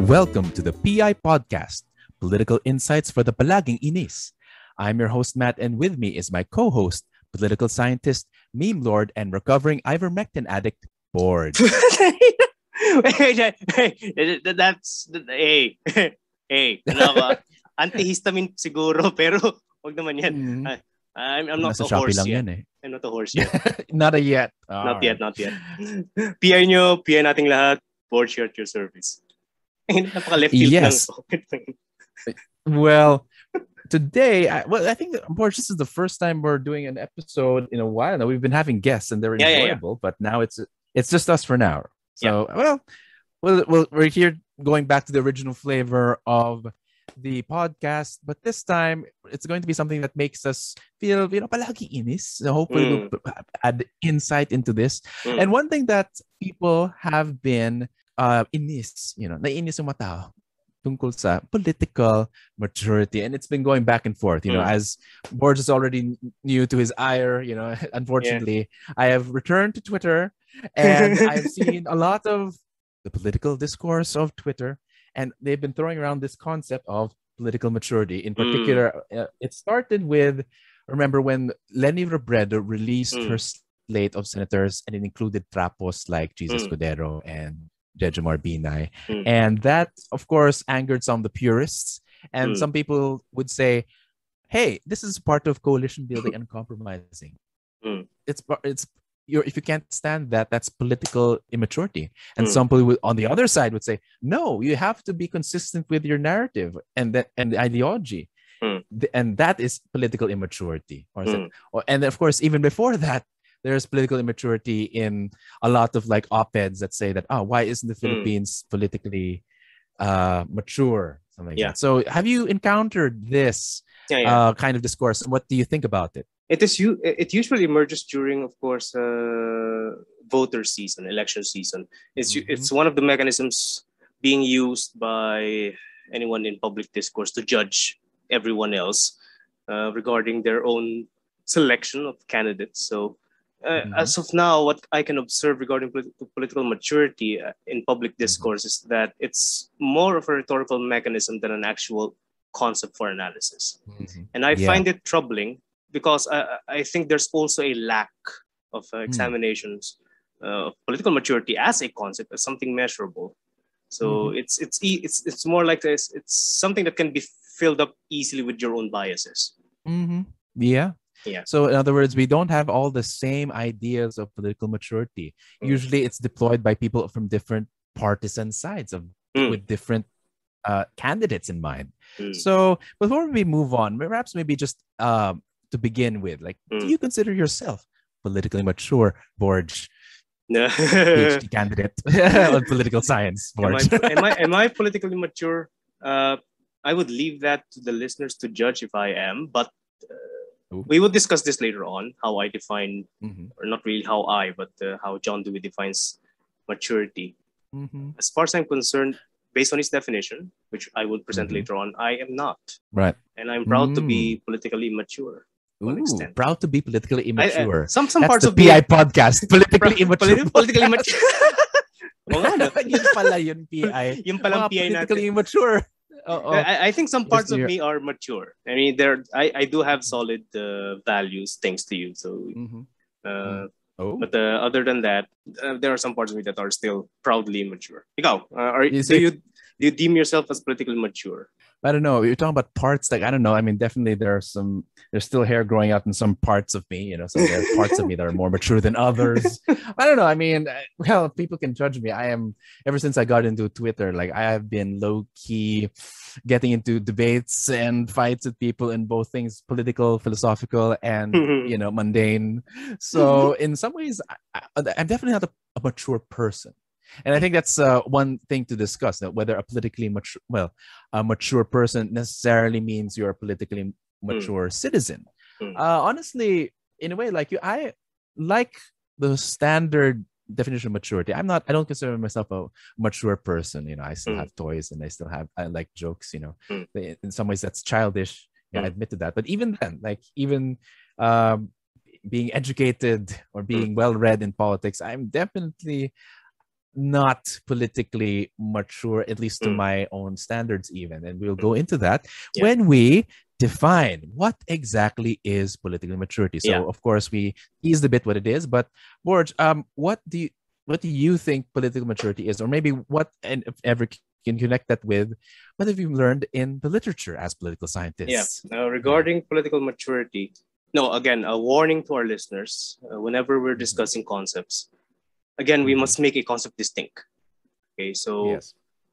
Welcome to the PI Podcast, Political Insights for the Palaging Inis. I'm your host, Matt, and with me is my co-host, political scientist, meme lord, and recovering ivermectin addict, Board. That's hey ano ako, antihistamine siguro pero wag naman yan. I'm not Nasa a Shopee horse lang yet. yan eh. I'm not a horse yet. Not a yet. Not yet. PI nyo, PI nating lahat. Board share at your service. Napaka-left field Yes. lang. Well, today, I think, Board, this is the first time we're doing an episode in a while. Now, we've been having guests and they're enjoyable, but now it's just us for now. So, we're here going back to the original flavor of the podcast, but this time it's going to be something that makes us feel, palagi inis. So hopefully we'll add insight into this. And one thing that people have been inis, naiinis yung mga tao tungkol sa political maturity, and it's been going back and forth. As Borges is already new to his ire, unfortunately, I have returned to Twitter, and I've seen a lot of the political discourse of Twitter, and they've been throwing around this concept of political maturity. In particular, it started with, remember when Leni Robredo released her slate of senators, and it included trapos like Jesus Codero and Jejo Marbinay. And that, of course, angered some of the purists. And some people would say, hey, this is part of coalition building and compromising. If you can't stand that, that's political immaturity. And some people on the other side would say, no, you have to be consistent with your narrative and the ideology. And that is political immaturity. And of course, even before that, there's political immaturity in a lot of like op-eds that say that, why isn't the Philippines politically mature? Something like that. So have you encountered this kind of discourse? What do you think about it? It usually emerges during, of course, voter season, election season. It's one of the mechanisms being used by anyone in public discourse to judge everyone else regarding their own selection of candidates. So as of now, what I can observe regarding political maturity in public discourse is that it's more of a rhetorical mechanism than an actual concept for analysis. And I find it troubling because I think there's also a lack of examinations of political maturity as a concept, as something measurable. So it's more like this. It's something that can be filled up easily with your own biases. Yeah. So in other words, we don't have all the same ideas of political maturity. Usually it's deployed by people from different partisan sides with different candidates in mind. So before we move on, perhaps maybe just to begin with, like, do you consider yourself politically mature, Borge? PhD candidate on political science, Borge. Am I politically mature? I would leave that to the listeners to judge if I am, but we will discuss this later on, how I define, or not really how but how John Dewey defines maturity. As far as I'm concerned, based on his definition, which I will present later on, I am not. Right. And I'm proud to be politically immature. Proud to be politically immature. Some That's parts the of PI podcast, politically immature. Politically immature. Yun pala yun, PI. Yung palang PI politically natin. immature. I think some parts of me are mature. I mean, I do have solid values, thanks to you. So, but other than that, there are some parts of me that are still proudly immature. Ikaw, do you deem yourself as politically mature? I don't know. You're talking about parts, like, I don't know. I mean, definitely there's still hair growing out in some parts of me, so there are parts of me that are more mature than others. I don't know. I mean, well, people can judge me. Ever since I got into Twitter, like, I have been low key getting into debates and fights with people in both things, political, philosophical, and, mundane. So in some ways, I'm definitely not a mature person. And I think that's one thing to discuss, that whether a politically mature person necessarily means you're a politically mature citizen. Honestly, in a way, like you, I like the standard definition of maturity. I don't consider myself a mature person. I still have toys and I like jokes. In some ways that's childish. I admit to that. But even then, like even being educated or being well read in politics, I'm definitely not politically mature, at least to my own standards even. And we'll go into that when we define what exactly is political maturity. So of course we teased a bit what it is, but Borj, what do you think political maturity is? Or maybe what, and if ever can connect that with what have you learned in the literature as political scientists? Regarding political maturity, no, again, a warning to our listeners, whenever we're discussing concepts, again, we must make a concept distinct. Okay, so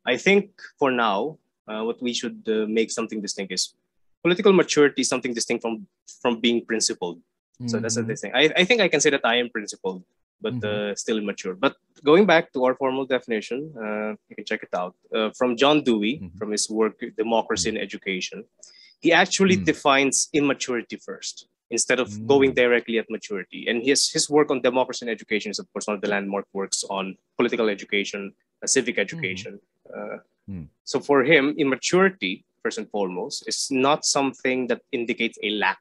I think for now, what we should make something distinct is political maturity is something distinct from being principled. So that's the thing. I think I can say that I am principled, but still immature. But going back to our formal definition, you can check it out. From John Dewey, from his work, Democracy in Education, he actually defines immaturity first, instead of going directly at maturity. And his work on democracy and education is, of course, one of the landmark works on political education, civic education. So for him, immaturity, first and foremost, is not something that indicates a lack.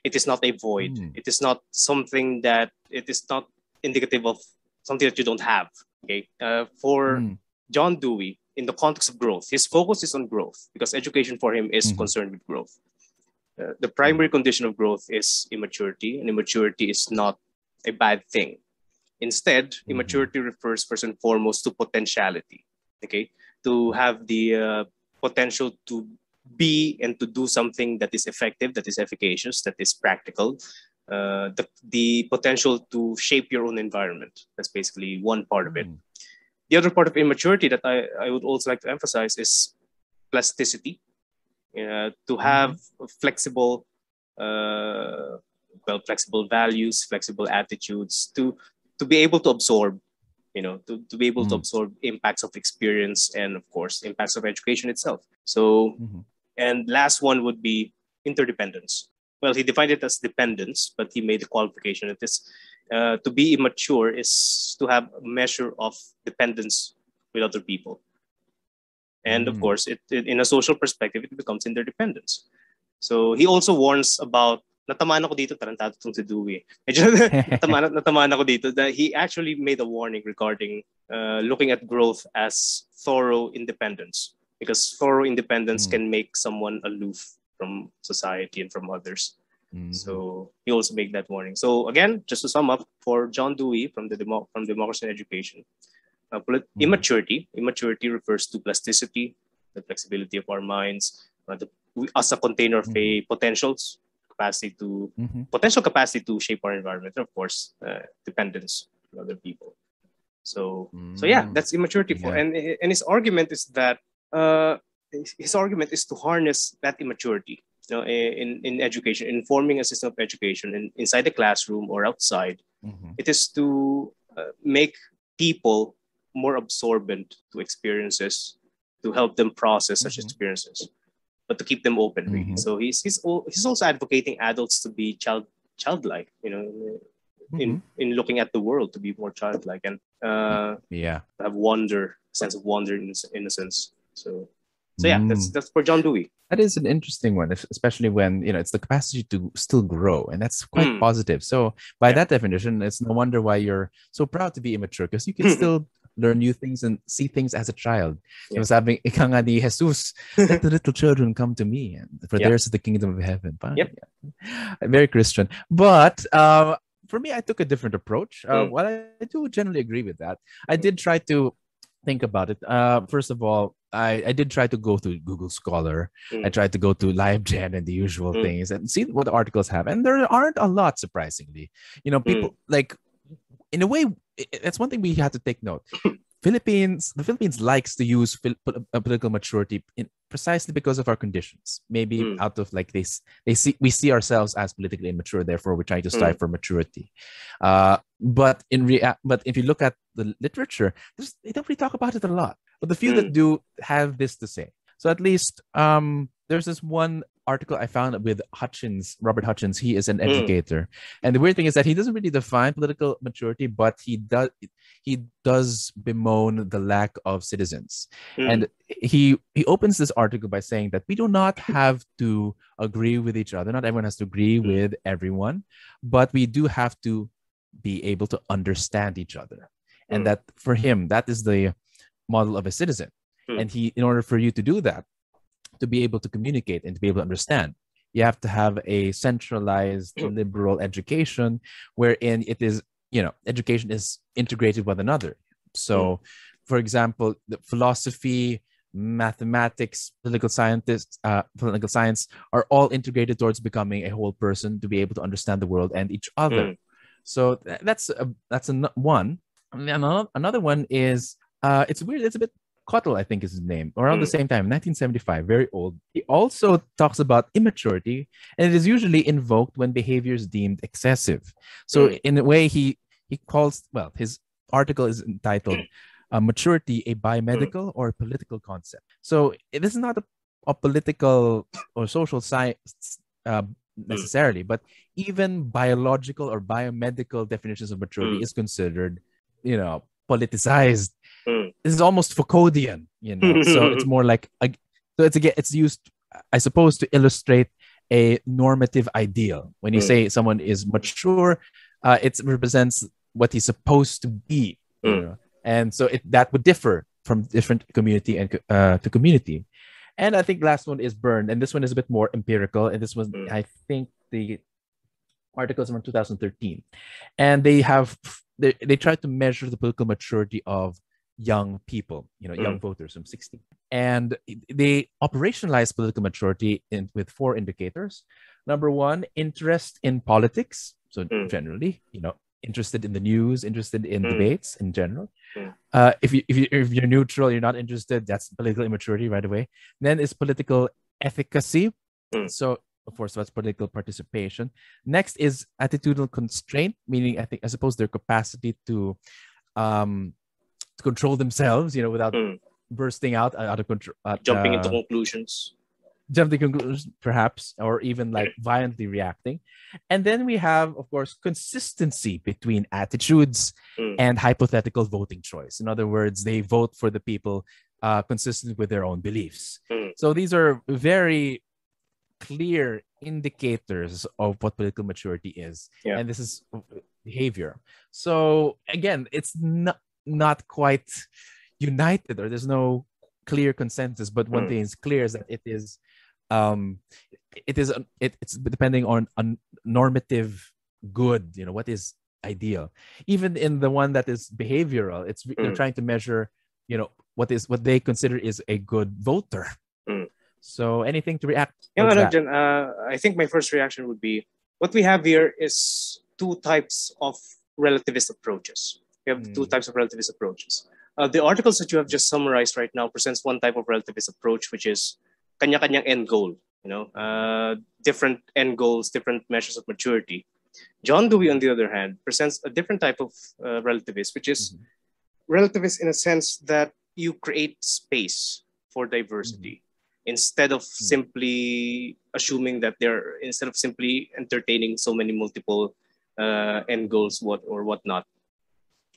It is not a void. It is not something that, it is not indicative of something that you don't have. Okay. For John Dewey, in the context of growth, his focus is on growth because education for him is concerned with growth. The primary condition of growth is immaturity, and immaturity is not a bad thing. Instead, immaturity refers first and foremost to potentiality, okay? To have the potential to be and to do something that is effective, that is efficacious, that is practical, the potential to shape your own environment. That's basically one part of it. The other part of immaturity that I would also like to emphasize is plasticity. To have flexible values, flexible attitudes, to be able to absorb, to be able to absorb impacts of experience and, of course, impacts of education itself. So, and last one would be interdependence. Well, he defined it as dependence, but he made the qualification that this, to be immature is to have a measure of dependence with other people. And of course, in a social perspective, it becomes interdependence. So he also warns about, natamaan ako dito, tarantado itong si Dewey. Natamaan ako dito, that he actually made a warning regarding looking at growth as thorough independence, because thorough independence can make someone aloof from society and from others. So he also made that warning. So again, just to sum up, for John Dewey from Democracy and Education, immaturity refers to plasticity, the flexibility of our minds, as a container of a potential capacity to shape our environment, and of course, dependence on other people. So yeah, that's immaturity. And his argument is that to harness that immaturity, in education, in forming a system of education, inside the classroom or outside. It is to make people more absorbent to experiences, to help them process such experiences, but to keep them open, really. So he's also advocating adults to be childlike, in looking at the world, to be more childlike and have sense of wonder, innocence. So yeah, that's for John Dewey. That is an interesting one, especially when it's the capacity to still grow, and that's quite positive. So by that definition, it's no wonder why you're so proud to be immature, because you can still learn new things and see things as a child. Sabi ika nga ni Jesus, let the little children come to me, and for theirs is the kingdom of heaven. Very Christian. But for me, I took a different approach. While I do generally agree with that, I did try to think about it. First of all, I did try to go through Google Scholar. I tried to go to LiveGen and the usual things and see what the articles have. And there aren't a lot, surprisingly. People like, in a way, that's one thing we have to take note. The Philippines likes to use political maturity precisely because of our conditions. Maybe out of like this, we see ourselves as politically immature, therefore we're trying to strive for maturity. But if you look at the literature, they don't really talk about it a lot. But the few that do have this to say. So at least there's this one article I found with Hutchins, Robert Hutchins. He is an educator. And the weird thing is that he doesn't really define political maturity, but he does bemoan the lack of citizens. And he opens this article by saying that we do not have to agree with each other. Not everyone has to agree with everyone, but we do have to be able to understand each other. and that for him, that is the model of a citizen. And in order for you to do that, to be able to communicate and to be able to understand, you have to have a centralized liberal education wherein it is, education is integrated with another. So, for example, the philosophy, mathematics, political science are all integrated towards becoming a whole person to be able to understand the world and each other. So that's one. And another one is it's weird. It's a bit Cottle, I think is his name, around the same time, 1975, very old. He also talks about immaturity, and it is usually invoked when behavior is deemed excessive. So in a way, he calls, his article is entitled Maturity, a Biomedical or Political Concept. So this is not a political or social science necessarily, but even biological or biomedical definitions of maturity is considered, politicized. This is almost Foucauldian, so it's more like it's used, I suppose, to illustrate a normative ideal. When you say someone is mature, it represents what he's supposed to be, and so that would differ from different community and to community. And I think last one is Burned, and this one is a bit more empirical. And this was, I think, the articles from 2013, and they try to measure the political maturity of young people, young voters from 16. And they operationalize political maturity with 4 indicators. Number 1, interest in politics. So generally, interested in the news, interested in debates in general. If you're neutral, you're not interested, that's political immaturity right away. Then is political efficacy. So of course, that's political participation. Next is attitudinal constraint, meaning I suppose their capacity to control themselves, without bursting out of control, jumping into conclusions, perhaps, or even like violently reacting. And then we have, of course, consistency between attitudes and hypothetical voting choice. In other words, they vote for the people consistent with their own beliefs. So these are very clear indicators of what political maturity is, and this is behavior. So again, it's not quite united, or there's no clear consensus, but one thing is clear is that it's depending on normative good, what is ideal. Even in the one that is behavioral, they're trying to measure, what they consider is a good voter. So anything to react? I think my first reaction would be, what we have here is 2 types of relativist approaches. We have 2 types of relativist approaches. The articles that you have just summarized right now presents one type of relativist approach, which is kanya-kanyang end goal. Different end goals, different measures of maturity. John Dewey, on the other hand, presents a different type of relativist, which is relativist in a sense that you create space for diversity. Instead of simply assuming that instead of simply entertaining so many multiple end goals, whatnot.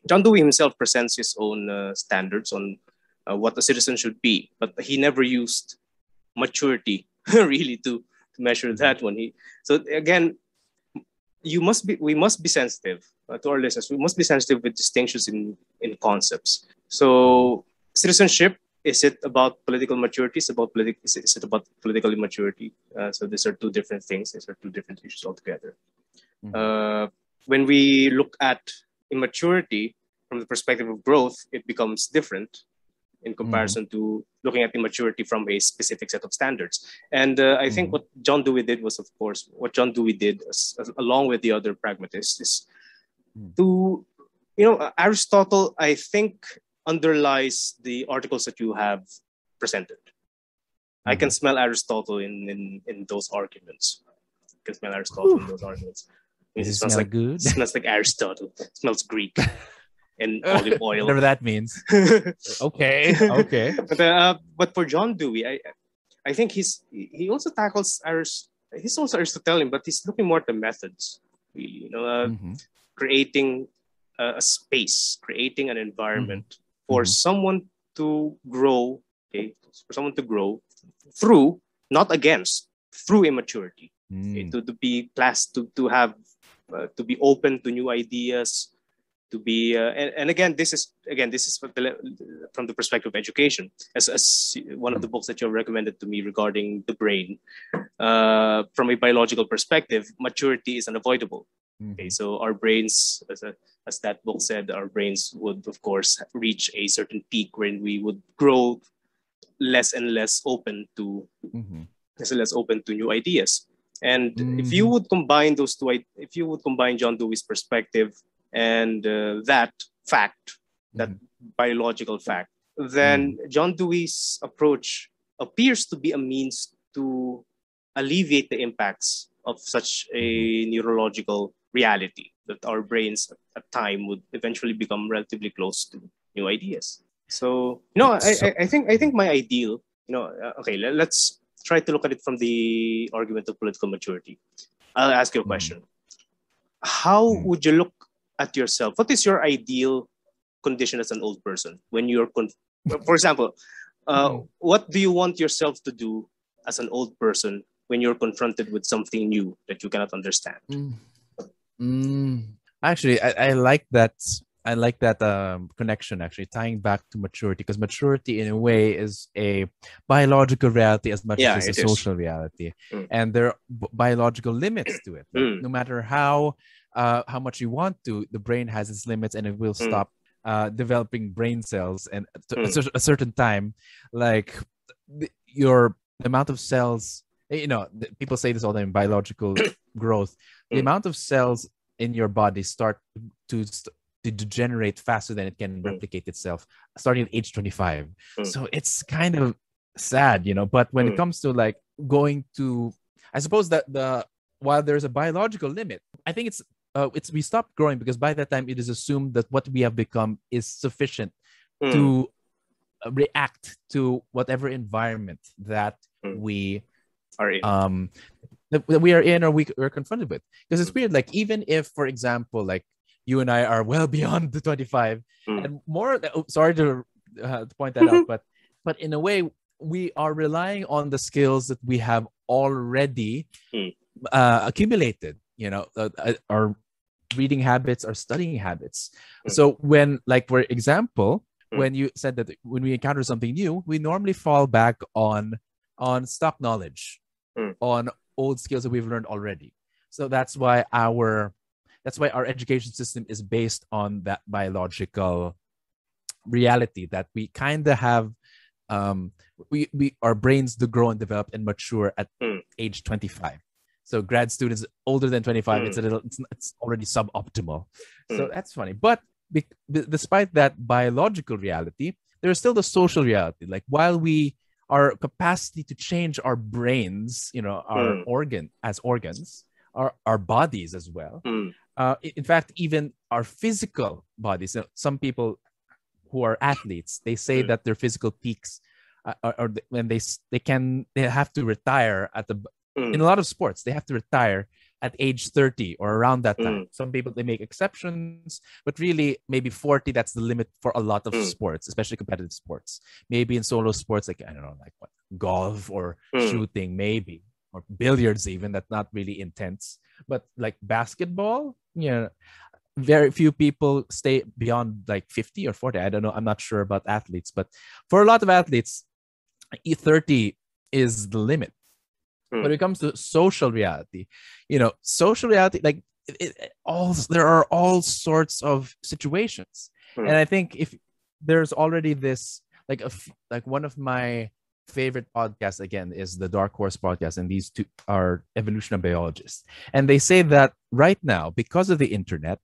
John Dewey himself presents his own standards on what a citizen should be, but he never used maturity really to measure that one. So again, we must be sensitive to our listeners. We must be sensitive with distinctions in concepts. So citizenship, is it about political maturity? Is it about political immaturity? So these are 2 different things. These are 2 different issues altogether. When we look at immaturity from the perspective of growth, it becomes different in comparison to looking at immaturity from a specific set of standards. And I think what John Dewey did was, of course, along with the other pragmatists, is to, Aristotle, I think, underlies the articles that you have presented. I can smell Aristotle in those arguments. I can smell Aristotle in those arguments. It smells like good. It smells like Aristotle. It smells Greek and olive oil. Whatever that means. Okay. But for John Dewey, I think he also tackles he's also Aristotelian, but he's looking more at the methods, really. Creating a space, creating an environment for someone to grow. Okay, for someone to grow through, not against, through immaturity. Okay? To be class, to have, to be open to new ideas, to be and again this is from the perspective of education, as one of the books that you have recommended to me regarding the brain, from a biological perspective, maturity is unavoidable. Okay, so our brains, as that book said, our brains would of course reach a certain peak when we would grow less and less open to new ideas. And if you would combine those two, if you would combine John Dewey's perspective and that fact, that biological fact, then John Dewey's approach appears to be a means to alleviate the impacts of such a neurological reality, that our brains at time would eventually become relatively close to new ideas. So, I think my ideal, okay, let's try to look at it from the argument of political maturity. I'll ask you a question. How would you look at yourself? What is your ideal condition as an old person when you're, for example, what do you want yourself to do as an old person when you're confronted with something new that you cannot understand? Actually, I like that. I like that connection, actually, tying back to maturity, because maturity in a way is a biological reality as much as it's a social reality. And there are biological limits to it. Like, no matter how much you want to, the brain has its limits, and it will stop developing brain cells. And a certain time, like the amount of cells, people say this all the time, biological growth, the amount of cells in your body start to degenerate faster than it can replicate itself, starting at age 25. So it's kind of sad, but when it comes to like going to, I suppose that while there's a biological limit, I think it's we stop growing because by that time it is assumed that what we have become is sufficient to react to whatever environment that we are in. That we are in or we're confronted with. Because it's weird, like even if, for example, like you and I are well beyond the 25 and more, sorry to point that out, but in a way we are relying on the skills that we have already accumulated, our reading habits, our studying habits. So when, like, for example, when you said that when we encounter something new, we normally fall back on stock knowledge, on old skills that we've learned already. So that's why our education system is based on that biological reality that we kind of have. Our brains do grow and develop and mature at age 25. So grad students older than 25, it's already suboptimal. So that's funny. But despite that biological reality, there is still the social reality. Like while our capacity to change our brains, our organs, our bodies as well. In fact, even our physical bodies. Some people who are athletes, they say that their physical peaks are when they have to retire in a lot of sports. They have to retire at age 30 or around that time. Some people, they make exceptions, but really maybe 40, that's the limit for a lot of sports, especially competitive sports. Maybe in solo sports, like, I don't know, like what, golf or shooting, maybe, or billiards even, that's not really intense. But like basketball, very few people stay beyond like 50 or 40. I don't know. I'm not sure about athletes, but for a lot of athletes, 30 is the limit. When it comes to social reality, like there are all sorts of situations. And I think if there's already this, like one of my favorite podcasts, again, is the Dark Horse podcast. And these two are evolutionary biologists. And they say that right now, because of the internet,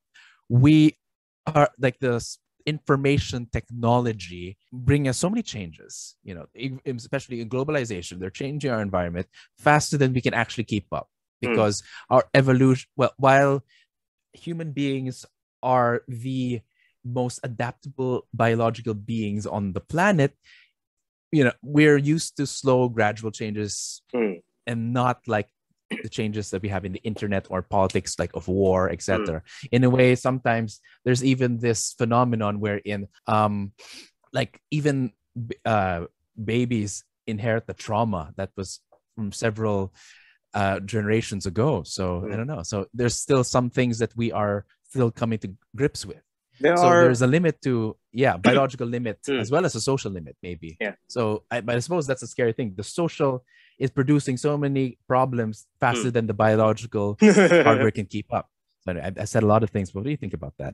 we are like the information technology bring us so many changes, especially in globalization. They're changing our environment faster than we can actually keep up, because our evolution, while human beings are the most adaptable biological beings on the planet, we're used to slow, gradual changes and not like the changes that we have in the internet or politics, like of war, etc. In a way, sometimes there's even this phenomenon wherein like even babies inherit the trauma that was from several generations ago. So I don't know. So there's still some things that we are still coming to grips with. There's a limit to biological limit as well as a social limit, maybe. So but I suppose that's a scary thing. The social is producing so many problems faster than the biological hardware can keep up. I said a lot of things, but what do you think about that?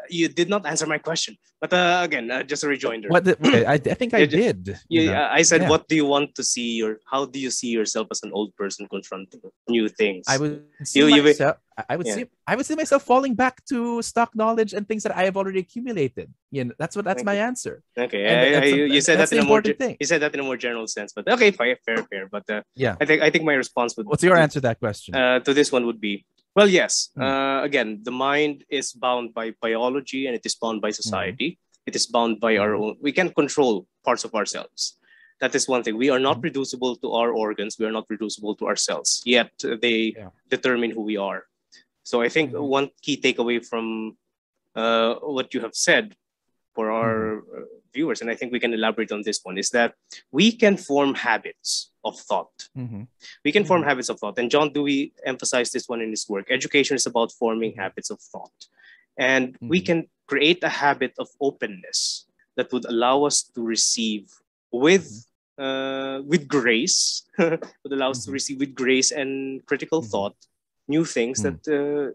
You did not answer my question. But again, just a rejoinder. I think I did. I said, what do you want to see, or how do you see yourself as an old person confronting new things? I would see myself. I would see myself falling back to stock knowledge and things that I have already accumulated. That's my answer. Okay, you said that in a more you said that in a more general sense, but okay, fair. But I think my response would. What's your answer to that question? To this one would be, well, yes. Again, the mind is bound by biology, and it is bound by society. It is bound by our own. We can control parts of ourselves. That is one thing. We are not reducible to our organs. We are not reducible to ourselves. Yet they determine who we are. So I think one key takeaway from what you have said for our viewers, and I think we can elaborate on this one, is that we can form habits of thought. We can form habits of thought. And John Dewey emphasized this one in his work. Education is about forming habits of thought. And we can create a habit of openness that would allow us to receive with grace, would allow us to receive with grace and critical thought new things that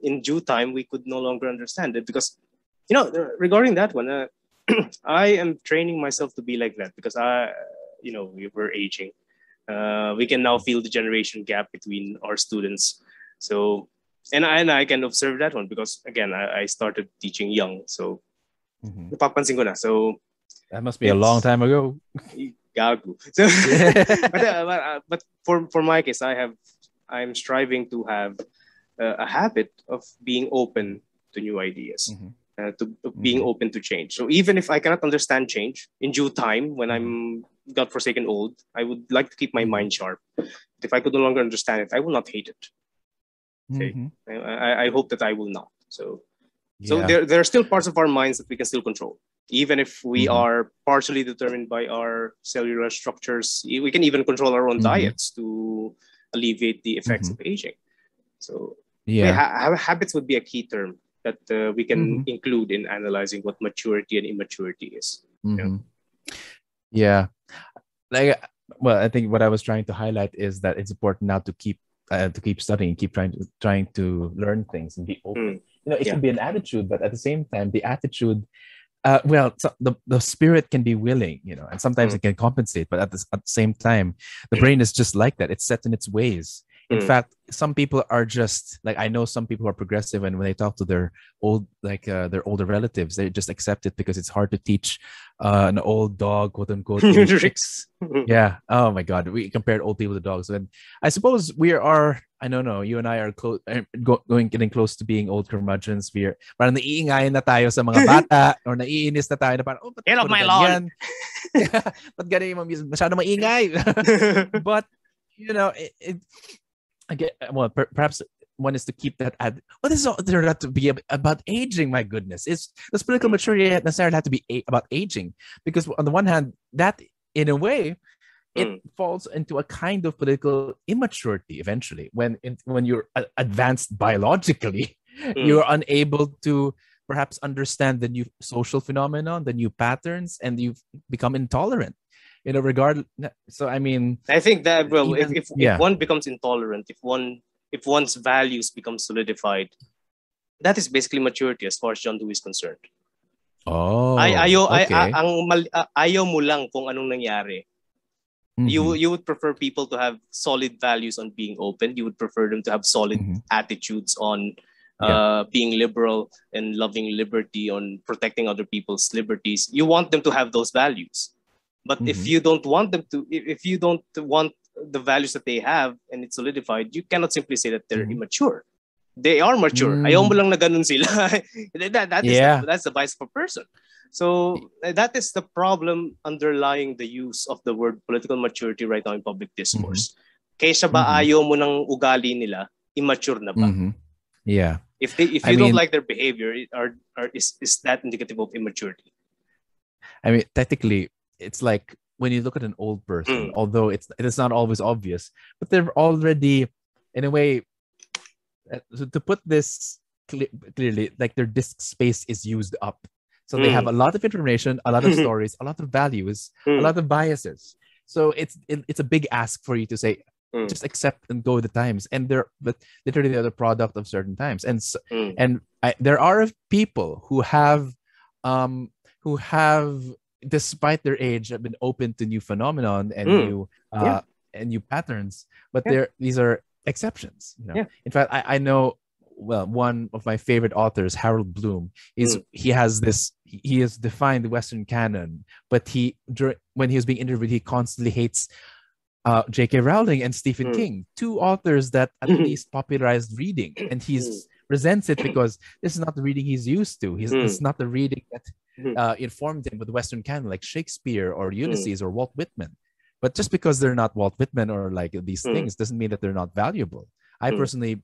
in due time we could no longer understand it. Because, regarding that one, I am training myself to be like that, because we're aging. We can now feel the generation gap between our students. So, and I can observe that one because, again, I started teaching young. So, napapansin ko na. So, that must be a long time ago. Gago. So, but for my case, I'm striving to have a habit of being open to new ideas. To being open to change. So even if I cannot understand change in due time, when I'm godforsaken old, I would like to keep my mind sharp. If I could no longer understand it, I will not hate it. Okay? I hope that I will not. So there are still parts of our minds that we can still control. Even if we are partially determined by our cellular structures, we can even control our own diets to alleviate the effects of aging. So habits would be a key term that we can include in analyzing what maturity and immaturity is. I think what I was trying to highlight is that it's important now to keep studying, keep trying to learn things and be open. It can be an attitude, but at the same time, the attitude, the spirit can be willing, and sometimes it can compensate, but at the same time, the brain is just like that. It's set in its ways. In fact, some people are just like, I know some people who are progressive, and when they talk to their older relatives, they just accept it because it's hard to teach an old dog, quote unquote, tricks. Oh my God, we compared old people to dogs, and I suppose we are. I don't know. You and I are getting close to being old curmudgeons. Parang naiingayin na tayo sa mga bata, or naiinis na tayo na parang, get off my lawn. Ba't ganyan yung masyado maingay? But perhaps one is to keep that this is all there not to be about aging. My goodness, it's this political maturity necessarily have to be about aging, because on the one hand, that in a way it falls into a kind of political immaturity eventually when you're advanced biologically. You're unable to perhaps understand the new social phenomenon, the new patterns, and you become intolerant. So I mean, I think that if one becomes intolerant, if one's values become solidified, that is basically maturity as far as John Dewey is concerned. Ayaw mo lang kung anong nangyari. You would prefer people to have solid values on being open. You would prefer them to have solid attitudes on being liberal and loving liberty, on protecting other people's liberties. You want them to have those values. But if you don't want them to, if you don't want the values that they have and it's solidified, you cannot simply say that they're immature. They are mature. Ayaw mo lang na ganun sila. That's the vice of a person. So that is the problem underlying the use of the word political maturity right now in public discourse. Kaysa ba ayaw mo ng ugali nila, immature na ba? If you don't like their behavior, is that indicative of immaturity? I mean, technically, it's like when you look at an old person, although it is not always obvious, but they're already, in a way, to put this clearly like their disk space is used up. So they have a lot of information, a lot of stories, a lot of values, a lot of biases. So it's a big ask for you to say, just accept and go with the times. And but literally they're the product of certain times. And there are people who have despite their age have been open to new phenomenon and new patterns. But these are exceptions. In fact, I know. Well, one of my favorite authors, Harold Bloom, he has defined the Western canon, but when he was being interviewed, he constantly hates J.K. Rowling and Stephen King, two authors that at least popularized reading, and he resents it because this is not the reading he's used to. This is not the reading that informed him with the Western canon, like Shakespeare or Ulysses or Walt Whitman. But just because they're not Walt Whitman or like these things doesn't mean that they're not valuable. I personally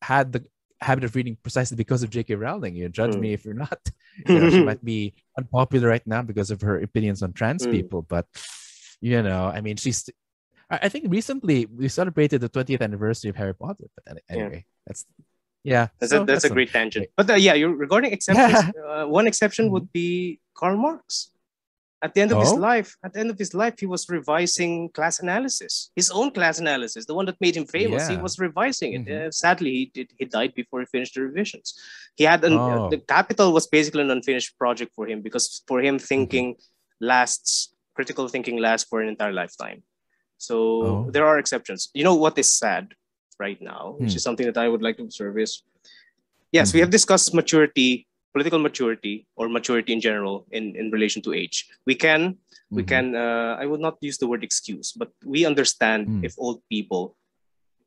had the habit of reading precisely because of J.K. Rowling. You judge me if you're not. She might be unpopular right now because of her opinions on trans people, but I mean, I think recently we celebrated the 20th anniversary of Harry Potter. But anyway, that's a great tangent. But regarding exceptions, one exception would be Karl Marx. At the end of his life, he was revising class analysis, his own class analysis, the one that made him famous. He was revising it. Sadly, he died before he finished the revisions. He had the Capital was basically an unfinished project for him, because for him critical thinking lasts for an entire lifetime. So there are exceptions. You know what is sad right now, which is something that I would like to observe is, yes, we have discussed maturity, political maturity, or maturity in general in relation to age. We can I would not use the word excuse, but we understand if old people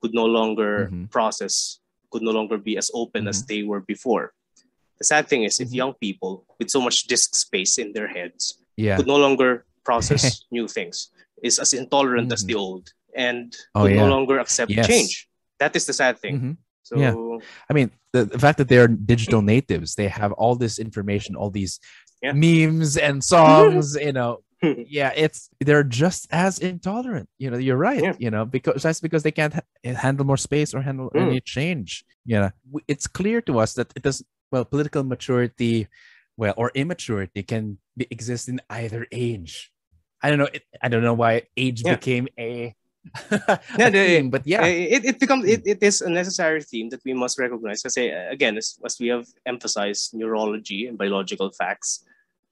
could no longer process, could no longer be as open as they were before. The sad thing is, if young people with so much disk space in their heads could no longer process new things, is as intolerant as the old, and could no longer accept change. That is the sad thing. So I mean, the fact that they're digital natives, they have all this information, all these memes and songs, they're just as intolerant. You're right. Because that's because they can't handle more space or handle any change. It's clear to us that it does. Well, political maturity, or immaturity can exist in either age. I don't know. I don't know why age became a theme, but it is a necessary theme that we must recognize. Because again, as we have emphasized, neurology and biological facts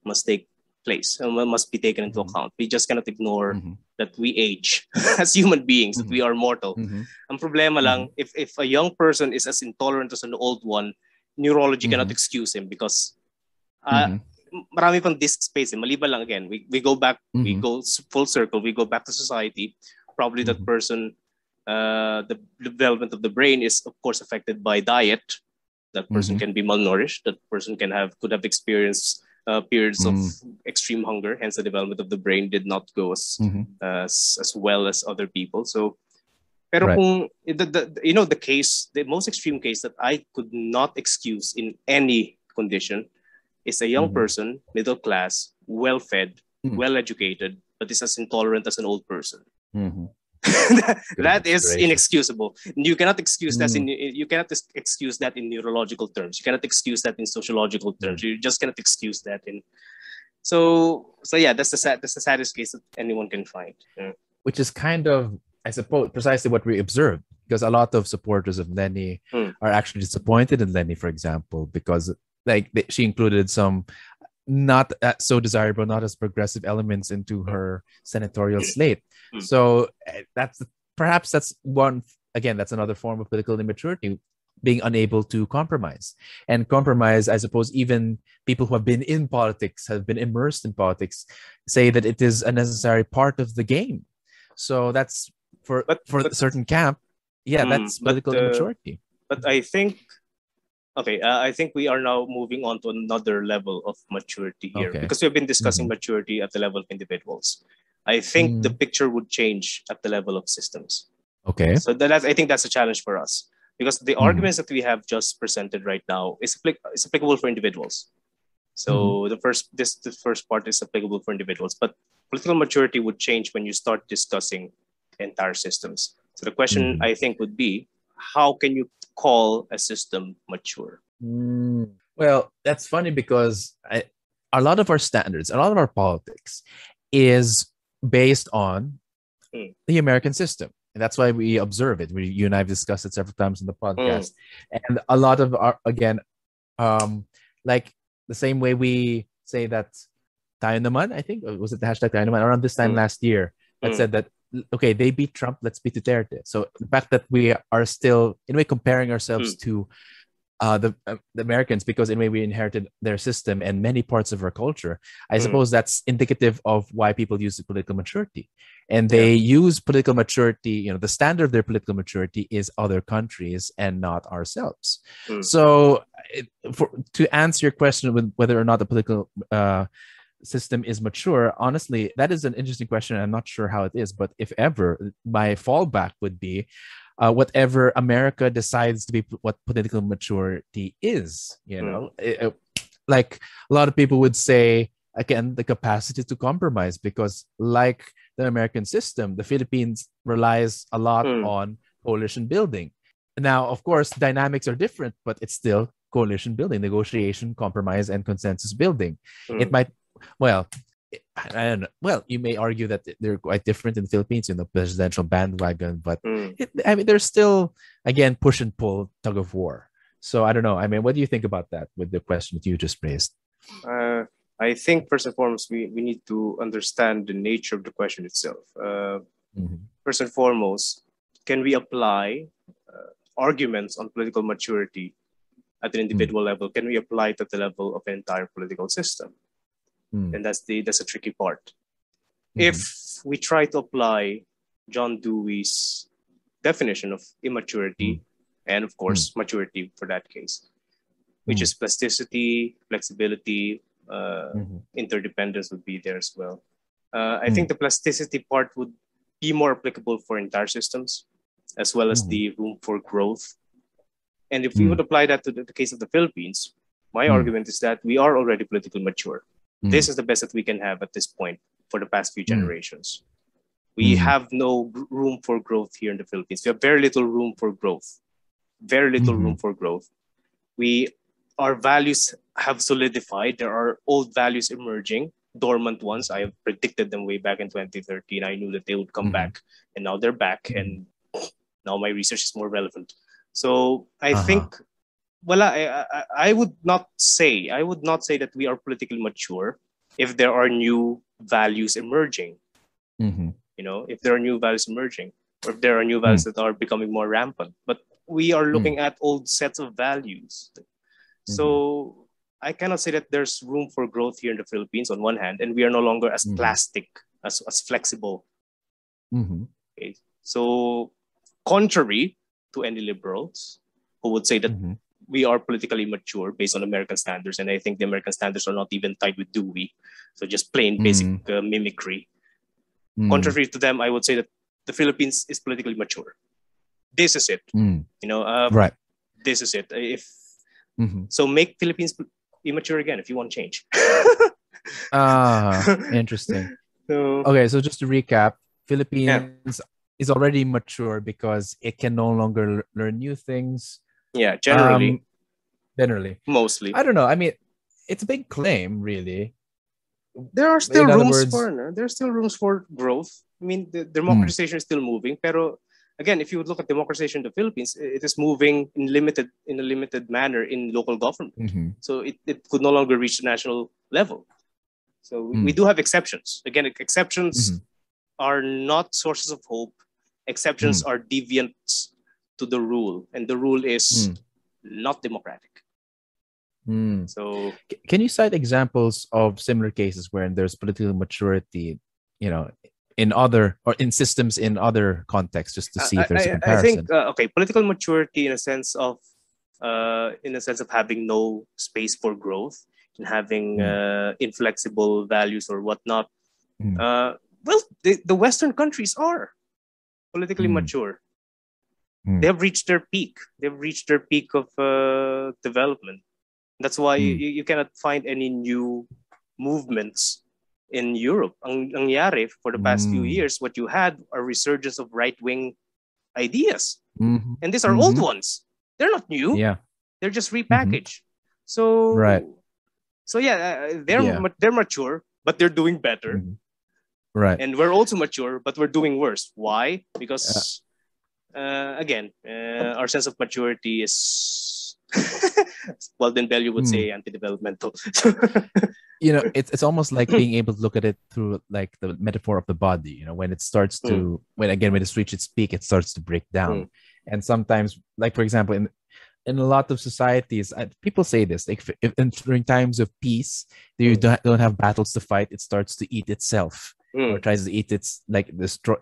must take place and must be taken into account. We just cannot ignore that we age as human beings, that we are mortal. Ang problema lang, if a young person is as intolerant as an old one, neurology cannot excuse him, because marami pang disk space. Maliban lang, again, we go back, we go full circle, we go back to society. Probably that person, the development of the brain is of course affected by diet. That person can be malnourished. That person could have experienced periods of extreme hunger. Hence, the development of the brain did not go as well as other people. So, pero kung the most extreme case that I could not excuse in any condition is a young person, middle class, well fed, well educated, but is as intolerant as an old person. That is inexcusable. You cannot excuse that excuse that in neurological terms. You cannot excuse that in sociological terms. You just cannot excuse that in. So that's the saddest case that anyone can find. Which is kind of, I suppose, precisely what we observed, because a lot of supporters of Lenny are actually disappointed in Lenny, for example, because she included some not so desirable, not as progressive elements into her senatorial slate. So that's another form of political immaturity, being unable to compromise. And compromise, I suppose, even people who have been in politics, have been immersed in politics, say that it is a necessary part of the game. So that's for a certain camp. That's political immaturity. But I think I think we are now moving on to another level of maturity here, because we've been discussing maturity at the level of individuals. I think the picture would change at the level of systems. Okay. So I think that's a challenge for us, because the arguments that we have just presented right now is applicable for individuals. So the first part is applicable for individuals, but political maturity would change when you start discussing entire systems. So the question I think would be, how can you call a system mature? Well, that's funny because a lot of our standards, a lot of our politics is based on the American system. And that's why we observe it. You and I have discussed it several times in the podcast. And a lot of our, again, like the same way we say that tayo naman, I think, was it the hashtag tayo naman, around this time last year, that said that, okay, they beat Trump, let's beat Duterte. So the fact that we are still, in a way, comparing ourselves to the Americans, because in a way we inherited their system and many parts of our culture, I suppose that's indicative of why people use political maturity. And they use political maturity, the standard of their political maturity is other countries and not ourselves. So to answer your question with whether or not the political system is mature, honestly, that is an interesting question. I'm not sure how it is, but if ever, my fallback would be whatever America decides to be what political maturity is. Like a lot of people would say, again, the capacity to compromise, because like the American system, the Philippines relies a lot on coalition building. Now, of course, dynamics are different, but it's still coalition building, negotiation, compromise, and consensus building. It might, well, I don't know. Well, you may argue that they're quite different in the Philippines, presidential bandwagon, but there's still, again, push and pull, tug of war. So I don't know. What do you think about that with the question that you just raised? I think first and foremost, we need to understand the nature of the question itself. First and foremost, can we apply arguments on political maturity at an individual level? Can we apply it at the level of an entire political system? And that's a tricky part. If we try to apply John Dewey's definition of immaturity, and of course maturity for that case, which is plasticity, flexibility, interdependence would be there as well. I think the plasticity part would be more applicable for entire systems, as well as the room for growth. And if we would apply that to the case of the Philippines, my argument is that we are already politically mature. This is the best that we can have at this point for the past few generations. We have no room for growth here in the Philippines. We have very little room for growth. Very little room for growth. Our values have solidified. There are old values emerging, dormant ones. I have predicted them way back in 2013. I knew that they would come back, and now they're back. And now my research is more relevant. So I think, I would not say that we are politically mature if there are new values emerging. If there are new values emerging, or if there are new values that are becoming more rampant. But we are looking at old sets of values. So I cannot say that there's room for growth here in the Philippines on one hand, and we are no longer as plastic, as flexible. Okay. So contrary to any liberals who would say that we are politically mature based on American standards, and I think the American standards are not even tied with Dewey, so just plain basic mimicry. Contrary to them, I would say that the Philippines is politically mature. This is it. Right. This is it. So make Philippines immature again if you want change. Interesting. Okay, so just to recap, Philippines is already mature because it can no longer learn new things. Yeah, generally. Mostly. I don't know. It's a big claim, really. There are still rooms for growth. The democratization is still moving. Pero again, if you would look at democratization in the Philippines, it is moving in a limited manner in local government. So it could no longer reach the national level. So we do have exceptions. Again, exceptions are not sources of hope. Exceptions are deviants to the rule, and the rule is not democratic. So can you cite examples of similar cases where there's political maturity, in other or in systems in other contexts, just to see if there's a comparison? I think political maturity in a sense of having no space for growth and having inflexible values or whatnot. The Western countries are politically mature. They have reached their peak. They've reached their peak of development. That's why you cannot find any new movements in Europe. Ang nangyari for the past few years, what you had are resurgence of right-wing ideas. And these are old ones. They're not new. Yeah. They're just repackaged. So right. So they're mature, but they're doing better. Right. And we're also mature, but we're doing worse. Why? Because again, our sense of maturity is well, then Bellew would say anti-developmental. It's almost like being able to look at it through like the metaphor of the body. When it starts to when it's reached its peak, it starts to break down. And sometimes, like for example, in a lot of societies, people say this, like during times of peace, you don't have battles to fight, it starts to eat itself or tries to eat its destroy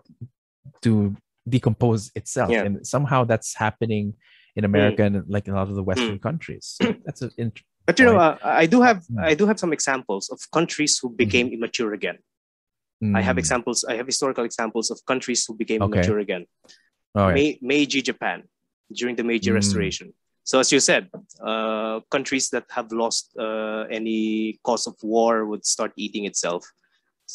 to decompose itself. And somehow that's happening in America and like in a lot of the Western countries. So that's an But I do have some examples of countries who became immature again. I have historical examples of countries who became immature again. Meiji Japan during the Meiji Restoration. So as you said, countries that have lost any cause of war would start eating itself.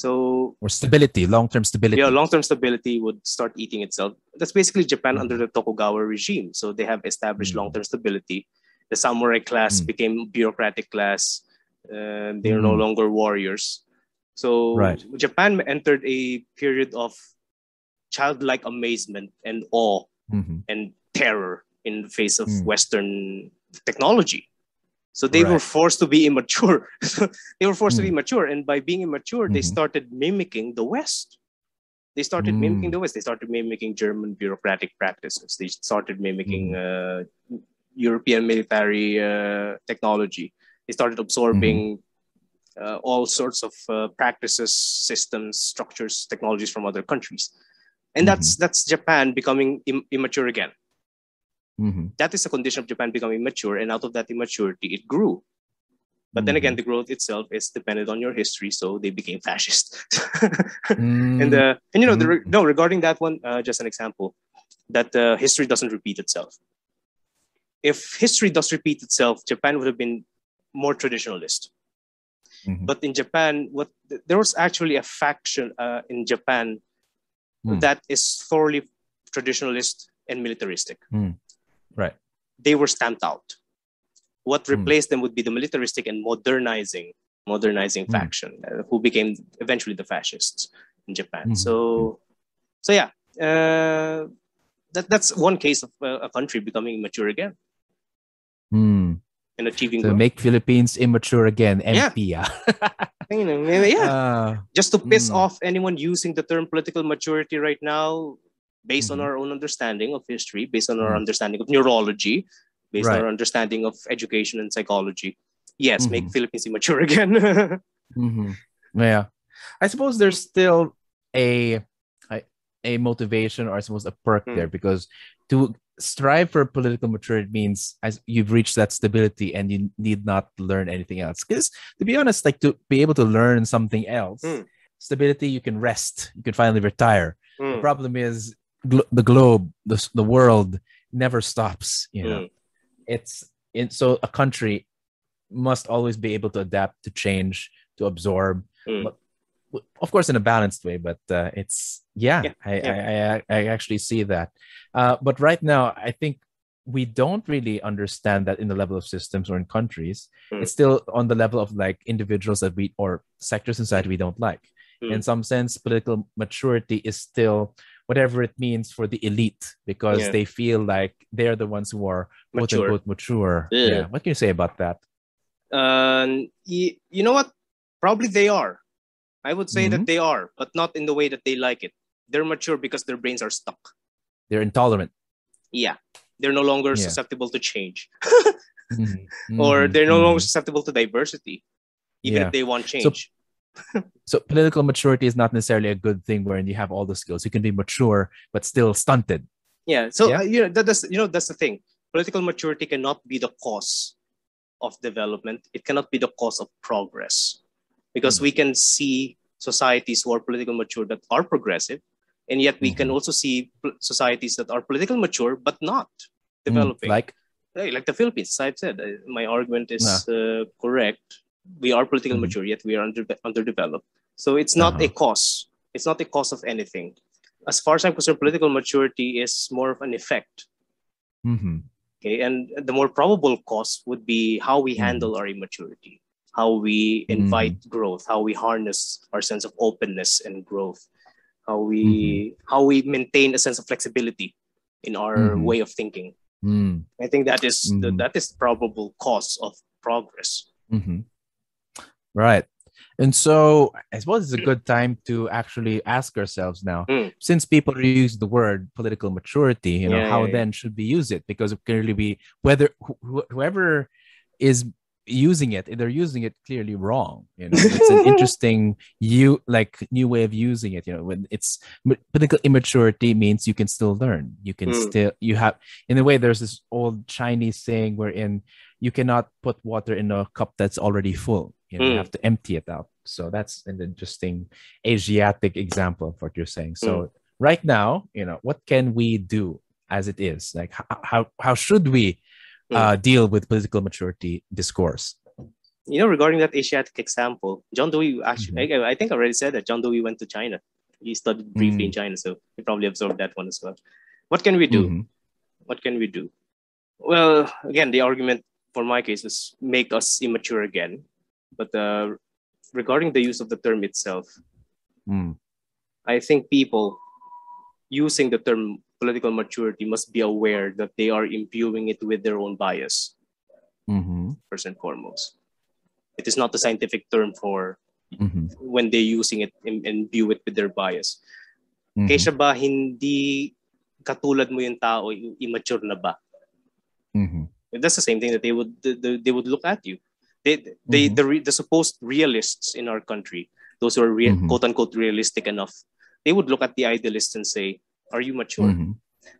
Or stability, long-term stability. Yeah, long-term stability would start eating itself. That's basically Japan under the Tokugawa regime. So they have established long-term stability. The samurai class became bureaucratic class. They are no longer warriors. So Japan entered a period of childlike amazement and awe and terror in the face of Western technology. So they were forced to be immature. And by being immature, they started mimicking the West. They started mimicking German bureaucratic practices. They started mimicking European military technology. They started absorbing all sorts of practices, systems, structures, technologies from other countries. And that's Japan becoming immature again. That is the condition of Japan becoming immature, and out of that immaturity, it grew. But then again, the growth itself is dependent on your history, so they became fascist. Regarding that one, just an example, that history doesn't repeat itself. If history does repeat itself, Japan would have been more traditionalist. But in Japan, there was actually a faction in Japan that is thoroughly traditionalist and militaristic. Right. They were stamped out. What replaced them would be the militaristic and modernizing faction, who became eventually the fascists in Japan. That's one case of a country becoming mature again and achieving growth. Make Philippines immature again, MP. Just to piss off anyone using the term political maturity right now, based on our own understanding of history, based on our understanding of neurology, based on our understanding of education and psychology. Yes, make Philippines immature again. Yeah. I suppose there's still a motivation, or I suppose a perk there, because to strive for political maturity means as you've reached that stability and you need not learn anything else. Because to be honest, like to be able to learn something else, stability, you can rest, you can finally retire. The problem is the globe, the world never stops. So a country must always be able to adapt, to change, to absorb, but, of course in a balanced way. But I actually see that. But right now, I think we don't really understand that in the level of systems or in countries. It's still on the level of like individuals that we or sectors in society we don't like. In some sense, political maturity is still whatever it means for the elite, because they feel like they're the ones who are quote unquote mature. What can you say about that? You know what? Probably they are. I would say that they are, but not in the way that they like it. They're mature because their brains are stuck. They're intolerant. Yeah. They're no longer susceptible to change. Or they're no longer susceptible to diversity, even if they want change. So political maturity is not necessarily a good thing wherein you have all the skills. You can be mature, but still stunted. Yeah. So, that's the thing. Political maturity cannot be the cause of development. It cannot be the cause of progress. Because we can see societies who are political mature that are progressive, and yet we can also see societies that are political mature but not developing. Like the Philippines. I've said my argument is correct. We are politically mature, yet we are underdeveloped. So it's not a cause. It's not a cause of anything. as far as I'm concerned, political maturity is more of an effect. Okay, and the more probable cause would be how we handle our immaturity, how we invite growth, how we harness our sense of openness and growth, how we maintain a sense of flexibility in our way of thinking. I think that is that is the probable cause of progress. Right. And so I suppose it's a good time to actually ask ourselves now, since people use the word political maturity, how then should we use it? Because it clearly be whether whoever is using it, they're using it clearly wrong. It's an interesting new way of using it. When it's political immaturity means you can still learn. You can still, you have, in a way, there's this old Chinese saying wherein you cannot put water in a cup that's already full. You have to empty it out. So that's an interesting Asiatic example of what you're saying. So right now, what can we do as it is? Like how should we deal with political maturity discourse? Regarding that Asiatic example, John Dewey actually, I think I already said that John Dewey went to China. He studied briefly in China, so he probably absorbed that one as well. What can we do? What can we do? Well, again, the argument for my case is make us immature again. But regarding the use of the term itself, I think people using the term political maturity must be aware that they are imbuing it with their own bias, first and foremost. It is not the scientific term for when they're using it and imbue it with their bias. Kaysa ba hindi katulad mo yung tao, immature na ba? That's the same thing that they would look at you. The supposed realists in our country, those who are quote unquote realistic enough, they would look at the idealists and say, are you mature?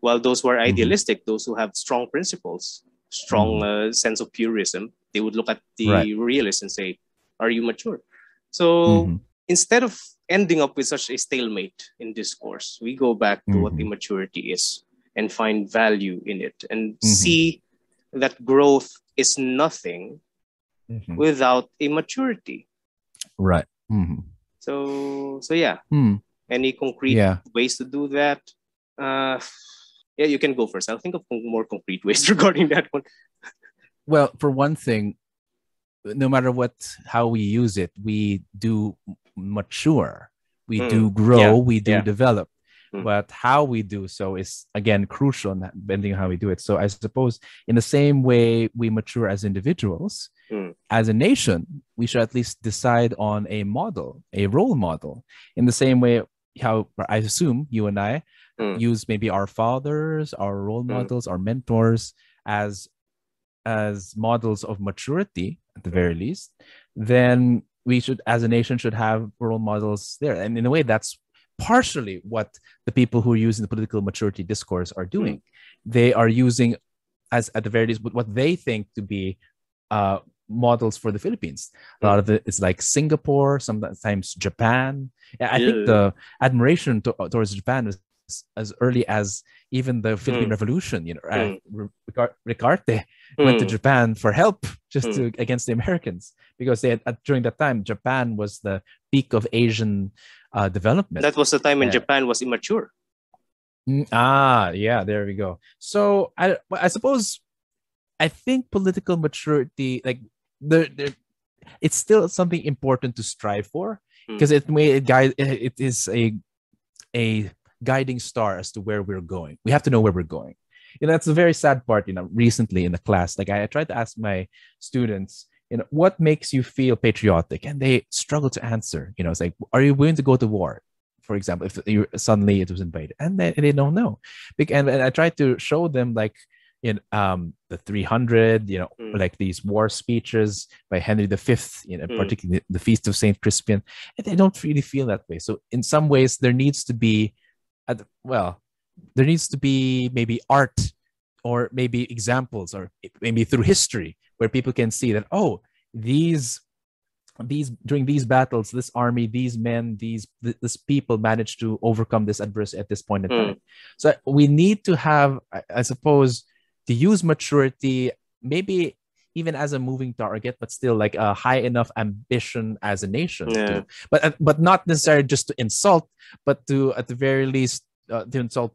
While those who are idealistic, those who have strong principles, strong sense of purism, they would look at the realists and say, are you mature? So instead of ending up with such a stalemate in discourse, we go back to what immaturity is and find value in it and see that growth is nothing without immaturity. Right. So yeah. Any concrete ways to do that? You can go first. I'll think of more concrete ways regarding that one. Well, for one thing, no matter how we use it, we do mature, we do grow, we do develop. But how we do so is, again, crucial, depending on how we do it. So I suppose in the same way we mature as individuals, as a nation, we should at least decide on a model, a role model. In the same way how I assume you and I use maybe our fathers, our role models, our mentors as models of maturity, at the very least, then we should, as a nation, should have role models there. And in a way, that's partially what the people who are using the political maturity discourse are doing. They are using, as at the very least, what they think to be models for the Philippines. A lot of it is like Singapore, sometimes Japan. I think the admiration towards Japan was as early as even the Philippine Revolution. Ricarte went to Japan for help against the Americans, because they had, during that time, Japan was the peak of Asian development. That was the time when Japan was immature. Yeah, there we go. So I suppose, I think political maturity, like it's still something important to strive for, because it is a guiding star as to where we're going. We have to know where we're going. That's a very sad part. Recently in the class, like I tried to ask my students, what makes you feel patriotic, and they struggle to answer. It's like, are you willing to go to war, for example, if suddenly it was invaded, and they don't know. And I tried to show them, like, in the 300, like these war speeches by Henry V, particularly the Feast of Saint Crispin, and they don't really feel that way. So in some ways, there needs to be maybe art, or maybe examples, or maybe through history, where people can see that, these during these battles, this army, these men, this people managed to overcome this adversity at this point in time. So we need to have, I suppose, to use maturity, maybe even as a moving target, but still like a high enough ambition as a nation. But not necessarily just to insult, but to, at the very least,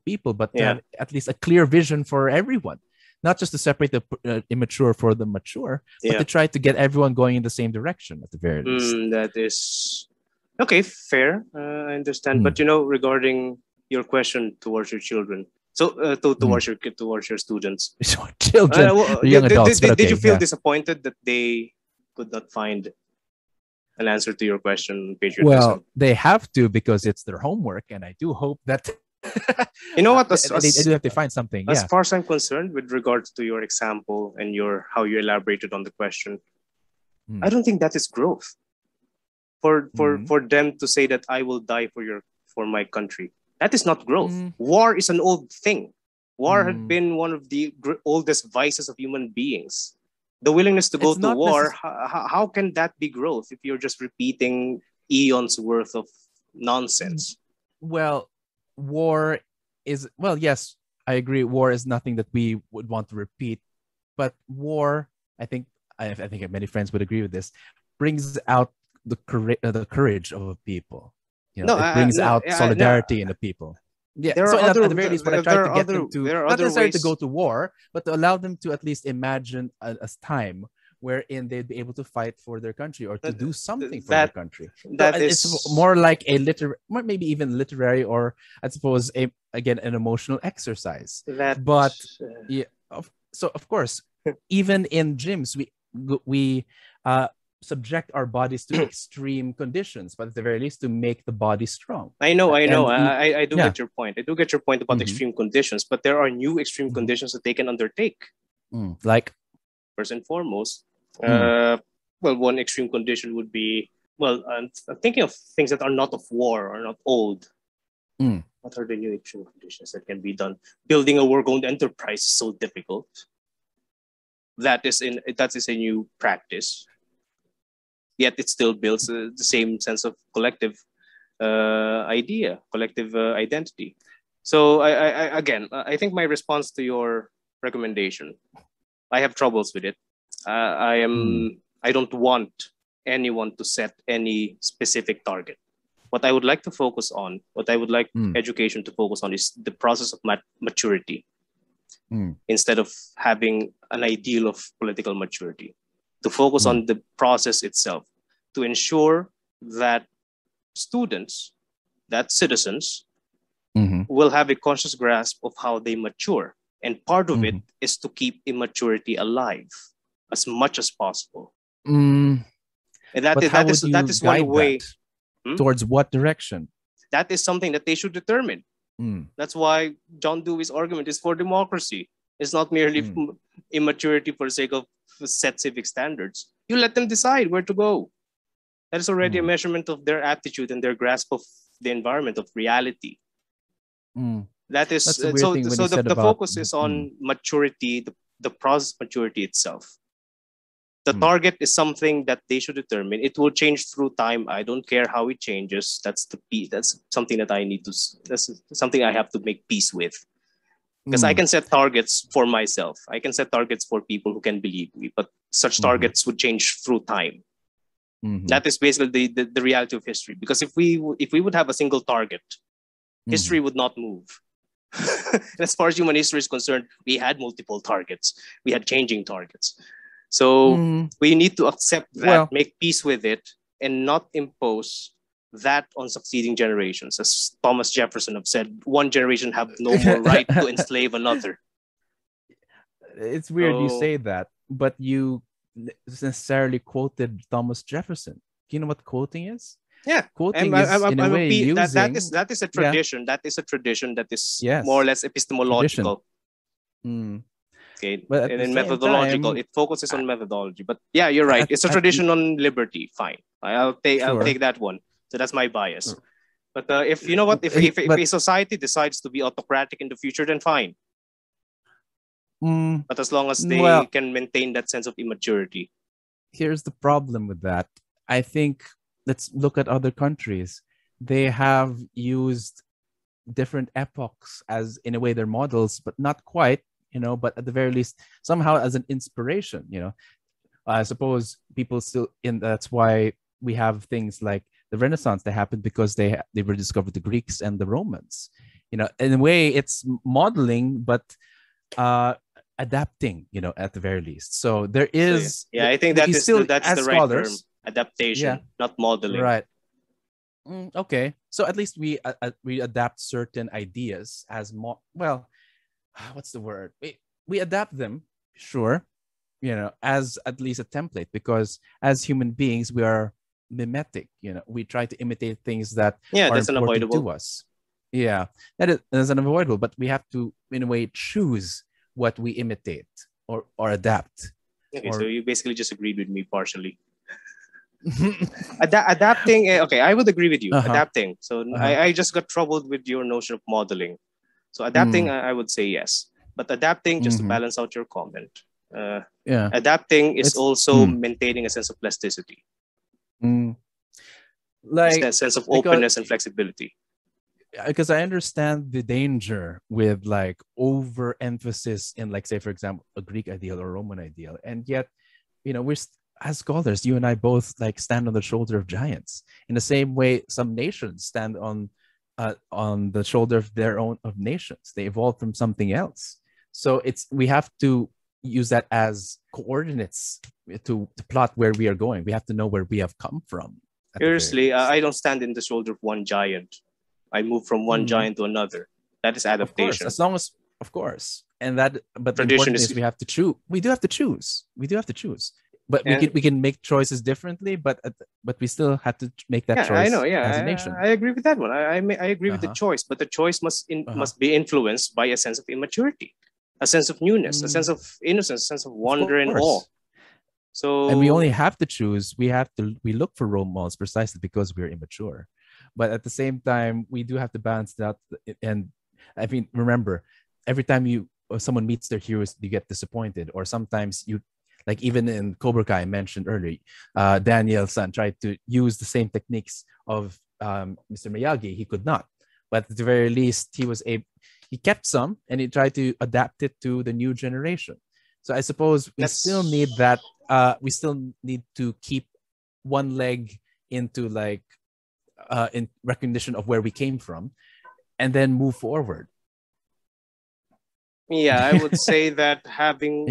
people, but to have at least a clear vision for everyone, not just to separate the immature for the mature, but to try to get everyone going in the same direction at the very least. That is okay, fair. I understand. But regarding your question towards your children, so towards your students, children, young adults. Did you feel disappointed that they could not find an answer to your question, patriotism? Well, they have to, because it's their homework, and I do hope that you know what, they do have to find something. As far as I'm concerned, with regards to your example and how you elaborated on the question, I don't think that is growth. For them to say that I will die for my country, that is not growth. War is an old thing. War had been one of the oldest vices of human beings. The willingness to go to war, how can that be growth if you're just repeating eons worth of nonsense? Well, war is, yes, I agree. War is nothing that we would want to repeat, but war, I think many friends would agree with this, brings out the courage of a people. It brings out solidarity in the people. Yeah, so at the very least, what I try to get them to, not necessarily to go to war, but to allow them to at least imagine a time wherein they'd be able to fight for their country or to do something for their country. It's more like maybe even literary, or I suppose again an emotional exercise. So of course, even in gyms, we subject our bodies to extreme conditions, but at the very least to make the body strong. I know. I do get your point. I do get your point about extreme conditions, but there are new extreme conditions that they can undertake. Like, first and foremost, one extreme condition would be, I'm thinking of things that are not of war or not old. What are the new extreme conditions that can be done? Building a work-owned enterprise is so difficult. That is a new practice. Yet it still builds the same sense of collective collective identity. So I think my response to your recommendation, I have troubles with it. I don't want anyone to set any specific target. What I would like to focus on, what I would like education to focus on, is the process of maturity, instead of having an ideal of political maturity. To focus on the process itself, to ensure that students, that citizens, will have a conscious grasp of how they mature. And part of it is to keep immaturity alive as much as possible. And that is one way. Towards what direction? That is something that they should determine. That's why John Dewey's argument is for democracy. It's not merely immaturity for the sake of set civic standards. You let them decide where to go. That is already a measurement of their aptitude and their grasp of the environment, of reality. That is the focus is on maturity, the process of maturity itself. The target is something that they should determine. It will change through time. I don't care how it changes. That's something that that's something I have to make peace with. Because I can set targets for myself. I can set targets for people who can believe me, but such targets would change through time. That is basically the reality of history. Because if we would have a single target, history would not move. As far as human history is concerned, we had multiple targets. We had changing targets. So we need to accept that, make peace with it, and not impose that on succeeding generations. As Thomas Jefferson have said, one generation have no more right to enslave another. It's weird you say that, but you necessarily quoted Thomas Jefferson. Do you know what quoting is? Yeah, quoting is in a way using... that is a tradition. Yeah. That is a tradition that is more or less epistemological. Okay, but in methodological, it focuses on methodology. But yeah, you're right. It's a tradition on liberty. Fine, I'll take that one. So that's my bias. But if you know what, if a society decides to be autocratic in the future, then fine. But as long as they can maintain that sense of immaturity. Here's the problem with that. I think, let's look at other countries. They have used different epochs as, in a way, their models, but not quite, but at the very least, somehow as an inspiration, I suppose people still, that's why we have things like the Renaissance that happened, because they rediscovered the Greeks and the Romans. in a way, it's modeling, but adapting, at the very least. So there is, I think that's the right term, adaptation, not modeling. Right. Okay. So at least we adapt certain ideas as what's the word? We adapt them, sure, as at least a template, because as human beings, we are mimetic. We try to imitate things that are important to us. Yeah, that is unavoidable, but we have to, in a way, choose what we imitate or adapt. Okay, so you basically just agreed with me partially. Adapting, okay, I would agree with you. Adapting. So I just got troubled with your notion of modeling. So adapting, I would say yes. But adapting, just to balance out your comment, adapting is also maintaining a sense of plasticity. Like a sense of openness and flexibility. Because I understand the danger with like overemphasis in, like, say, for example, a Greek ideal or Roman ideal. And yet, we're as scholars, you and I both like stand on the shoulder of giants. In the same way, some nations stand on the shoulder of their own nations. They evolved from something else. So we have to use that as coordinates to plot where we are going. We have to know where we have come from. Seriously, I don't stand in the shoulder of one giant. I move from one giant to another. That is adaptation. Of course, as long as, of course, and that. But the important is we have to choose. We do have to choose. But we can make choices differently. But we still have to make that choice. I know. Yeah, as a nation. I agree with that one. I agree with the choice, but the choice must be influenced by a sense of immaturity, a sense of newness, a sense of innocence, a sense of wonder and awe. So, and we only have to choose. We look for role models precisely because we're immature. But at the same time, we do have to balance that. And I mean, remember, every time someone meets their heroes, you get disappointed. Or sometimes like even in Cobra Kai, I mentioned earlier, Daniel-san tried to use the same techniques of Mr. Miyagi. He could not. But at the very least, he kept some and he tried to adapt it to the new generation. So I suppose we still need that. We still need to keep one leg into like, in recognition of where we came from, and then move forward. Yeah, I would say that having,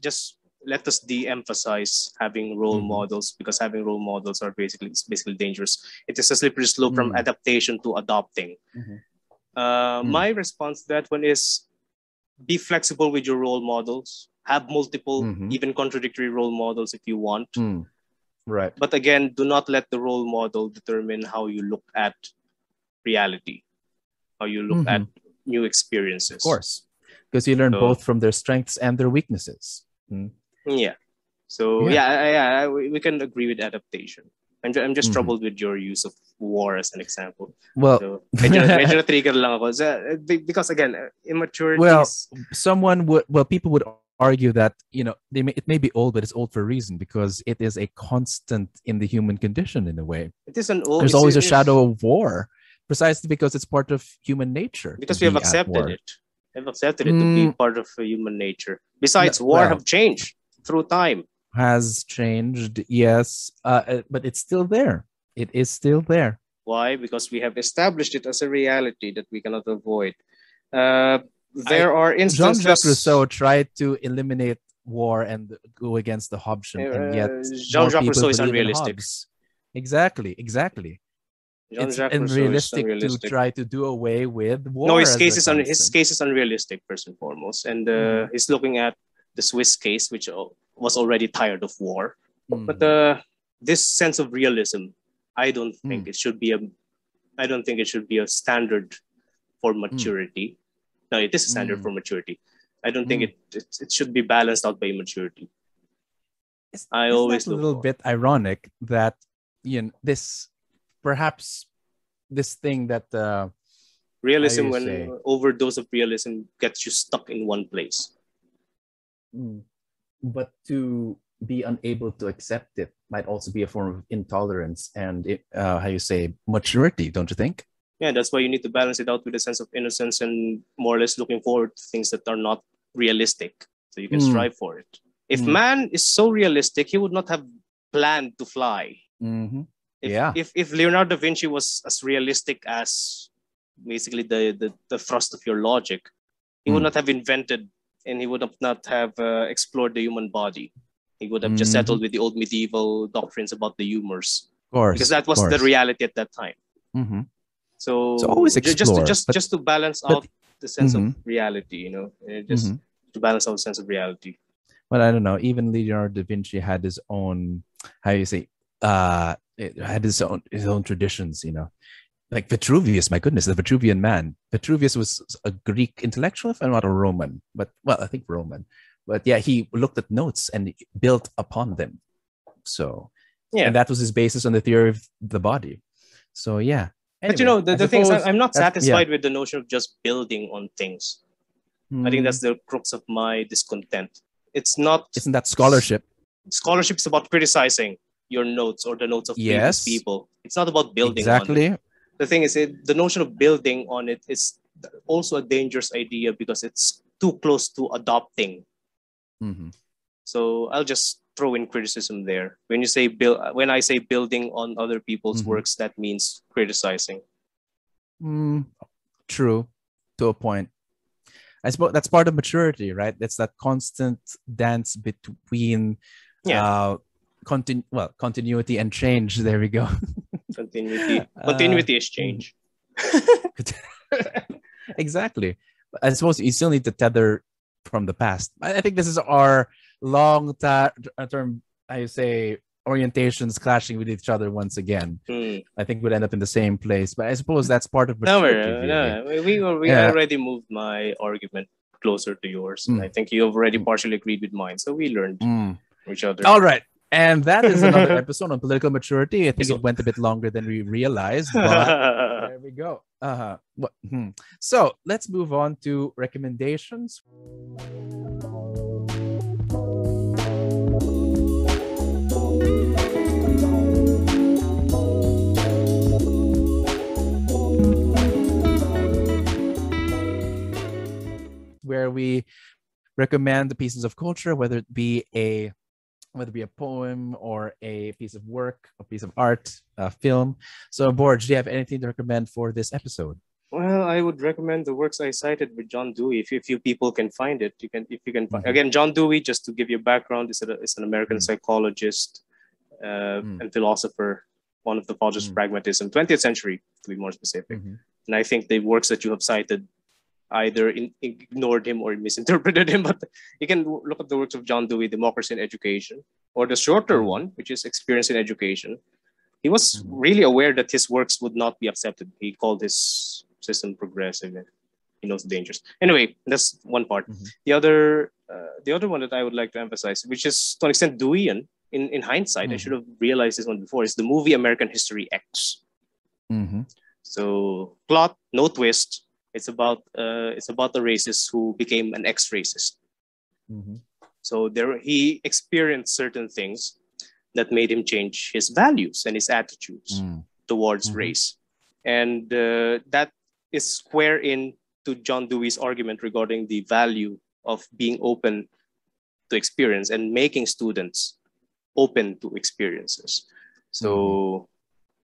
just let us de-emphasize having role models, because having role models are basically dangerous. It is a slippery slope from adaptation to adopting. My response to that one is be flexible with your role models. Have multiple, even contradictory role models if you want. Right. But again, do not let the role model determine how you look at reality, how you look at new experiences. Of course, because you learn both from their strengths and their weaknesses. Yeah. So we can agree with adaptation. I'm just troubled with your use of war as an example. Well, so, medyo trigger lang ako. Because again, immaturity. Well, people would argue that it may be old, but it's old for a reason, because it is a constant in the human condition in a way. It is an old. There's always a shadow of war, precisely because it's part of human nature. Because we have accepted it. We have accepted it to be part of human nature. Besides, war have changed through time. Has changed, yes, but it's still there. It is still there. Why? Because we have established it as a reality that we cannot avoid. There are instances. Jean-Jacques Rousseau tried to eliminate war and go against the Hobbesian, and yet Jean-Jacques Rousseau is unrealistic. Exactly. It's unrealistic to try to do away with war. No, his case is unrealistic first and foremost, and he's looking at the Swiss case, which was already tired of war. But this sense of realism, I don't think it should be a standard for maturity. No, it is a standard for maturity. I don't think it should be balanced out by maturity. I always look a little bit ironic that this thing that realism, when overdose of realism gets you stuck in one place. But to be unable to accept it might also be a form of intolerance and maturity, don't you think? Yeah, that's why you need to balance it out with a sense of innocence and more or less looking forward to things that are not realistic, so you can strive for it. If man is so realistic, he would not have planned to fly. If Leonardo da Vinci was as realistic as basically the thrust of your logic, he would not have invented, and he would not have explored the human body. He would have just settled with the old medieval doctrines about the humors, because that was the reality at that time. So always explore, just to balance out the sense of reality, just to balance out the sense of reality. Well, I don't know. Even Leonardo da Vinci had his own, how you say, it had his own traditions, like Vitruvius. My goodness, the Vitruvian man. Vitruvius was a Greek intellectual, if I'm not a Roman, but I think Roman. But yeah, he looked at notes and built upon them. So, and that was his basis on the theory of the body. So yeah. Anyway, but the thing is, I'm not satisfied with the notion of just building on things. I think that's the crux of my discontent. It's not. Isn't that scholarship? Scholarship is about criticizing your notes or the notes of previous people. It's not about building on it. The thing is, the notion of building on it is also a dangerous idea because it's too close to adopting. So I'll just throw in criticism there. When I say building on other people's works, that means criticizing. True, to a point. I suppose that's part of maturity, right? That's that constant dance between continuity and change. There we go. Continuity is change. Exactly. I suppose you still need to tether from the past. I think this is our long-term, I say, orientations clashing with each other once again. I think we'd end up in the same place, but I suppose that's part of maturity. No. We already moved my argument closer to yours. And I think you have already partially agreed with mine, so we learned from each other. All right. And that is another episode on political maturity. I think it went a bit longer than we realized, but there we go. So let's move on to recommendations. Where we recommend the pieces of culture, whether it be a poem or a piece of work, a piece of art, a film. So, Borge, do you have anything to recommend for this episode? Well, I would recommend the works I cited with John Dewey. If you people can find it, again, John Dewey. Just to give you a background, is an American psychologist and philosopher, one of the fathers of pragmatism, 20th century to be more specific. And I think the works that you have cited either ignored him or misinterpreted him. But you can look at the works of John Dewey, Democracy in Education, or the shorter one, which is Experience in Education. He was really aware that his works would not be accepted. He called his system progressive. And he knows the dangers. Anyway, that's one part. The other one that I would like to emphasize, which is to an extent Deweyan, in hindsight, I should have realized this one before, is the movie American History X. So plot, no twist. It's about the racist who became an ex-racist. So he experienced certain things that made him change his values and his attitudes towards race, and that is square in to John Dewey's argument regarding the value of being open to experience and making students open to experiences. So.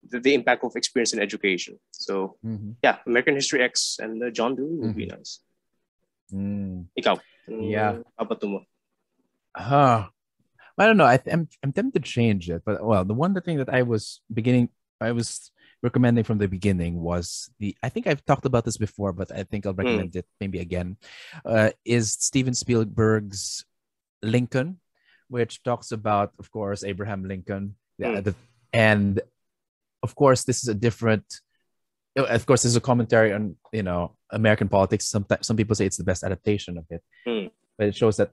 The impact of experience in education. So, American History X and John Dewey would be nice. Ikaw? I don't know. I'm tempted to change it, but the thing that I was recommending from the beginning was I think I've talked about this before, but I think I'll recommend it maybe again. Is Steven Spielberg's Lincoln, which talks about, of course, Abraham Lincoln, and of course, this is a commentary on, American politics. Some people say it's the best adaptation of it, but it shows that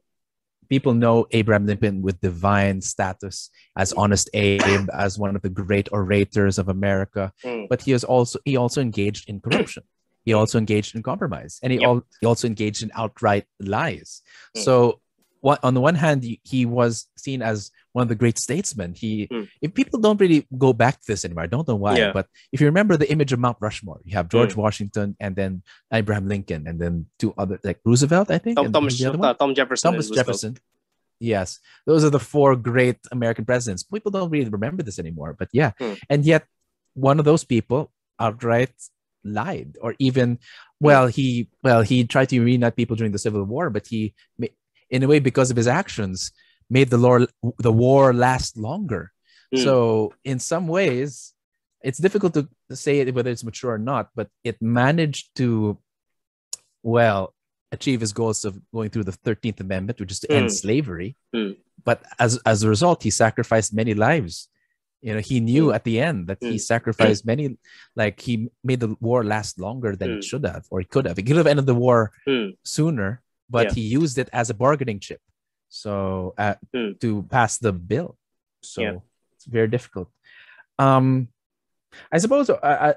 people know Abraham Lincoln with divine status as Honest Abe, as one of the great orators of America. But he also engaged in corruption. He also engaged in compromise, and he also engaged in outright lies. So, on the one hand, he was seen as one of the great statesmen. If people don't really go back to this anymore, I don't know why, but if you remember the image of Mount Rushmore, you have George Washington and then Abraham Lincoln and then two other, like Roosevelt, I think. Tom Jefferson. Thomas Jefferson. Yes, those are the four great American presidents. People don't really remember this anymore, but and yet one of those people outright lied, or even he tried to reunite people during the Civil War, but he, in a way, because of his actions, made the war last longer. So in some ways, it's difficult to say whether it's mature or not, but it managed to achieve his goals of going through the 13th Amendment, which is to end slavery. But as a result, he sacrificed many lives. He knew at the end that he sacrificed many, like he made the war last longer than it should have, or it could have. It could have ended the war sooner, but he used it as a bargaining chip. So to pass the bill. So it's very difficult. I suppose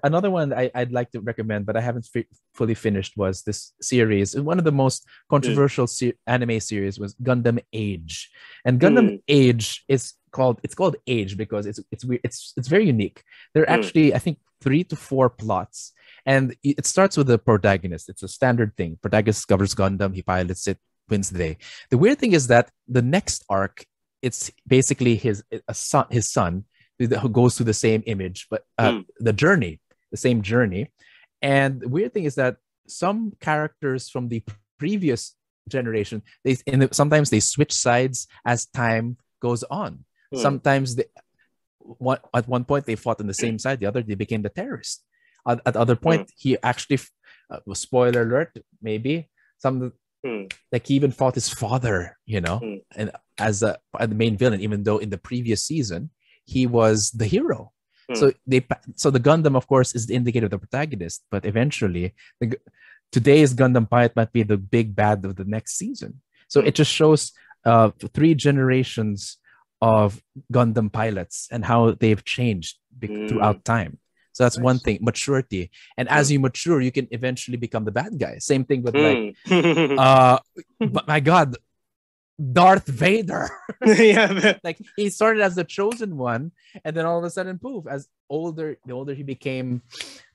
another one I'd like to recommend, but I haven't fully finished, was this series. One of the most controversial anime series was Gundam Age, and Gundam Age is called Age because it's very unique. There are actually, I think, 3 to 4 plots, and it starts with the protagonist. It's a standard thing. Protagonist discovers Gundam, he pilots it, wins the day. The weird thing is that the next arc, it's basically his son who goes through the same image, but the same journey. And the weird thing is that some characters from the previous generation, sometimes they switch sides as time goes on. Sometimes at one point they fought on the same side, the other they became the terrorist. At other point, he actually, spoiler alert, maybe like he even fought his father, and as the main villain, even though in the previous season he was the hero. So the Gundam, of course, is the indicator of the protagonist, but eventually today's Gundam pilot might be the big bad of the next season. So it just shows 3 generations of Gundam pilots and how they've changed throughout time. So that's one thing, maturity. And as you mature, you can eventually become the bad guy. Same thing with but my God, Darth Vader. Like he started as the chosen one, and then all of a sudden, poof, the older he became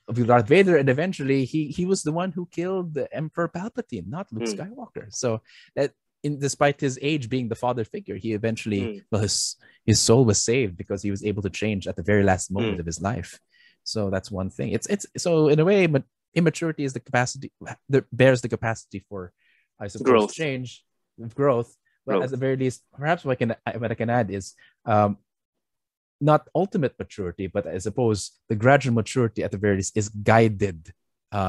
of Darth Vader, and eventually he was the one who killed the Emperor Palpatine, not Luke Skywalker. So that despite his age being the father figure, he eventually his soul was saved because he was able to change at the very last moment of his life. So that's one thing. It's so in a way, but immaturity is the capacity that bears the capacity for, I suppose, change, growth. But at the very least, perhaps what I can add is not ultimate maturity, but I suppose the gradual maturity at the very least is guided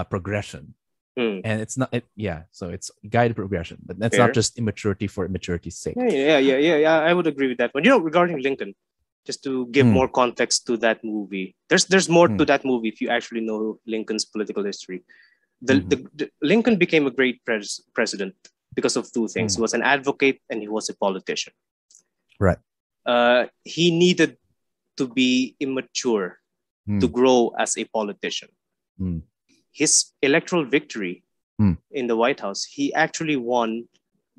progression. And it's not, so it's guided progression, but that's not just immaturity for immaturity's sake. Yeah. I would agree with that one. Regarding Lincoln, just to give more context to that movie, there's more to that movie if you actually know Lincoln's political history. The Lincoln became a great president because of 2 things. He was an advocate and he was a politician. Right. He needed to be immature to grow as a politician. His electoral victory in the White House, he actually won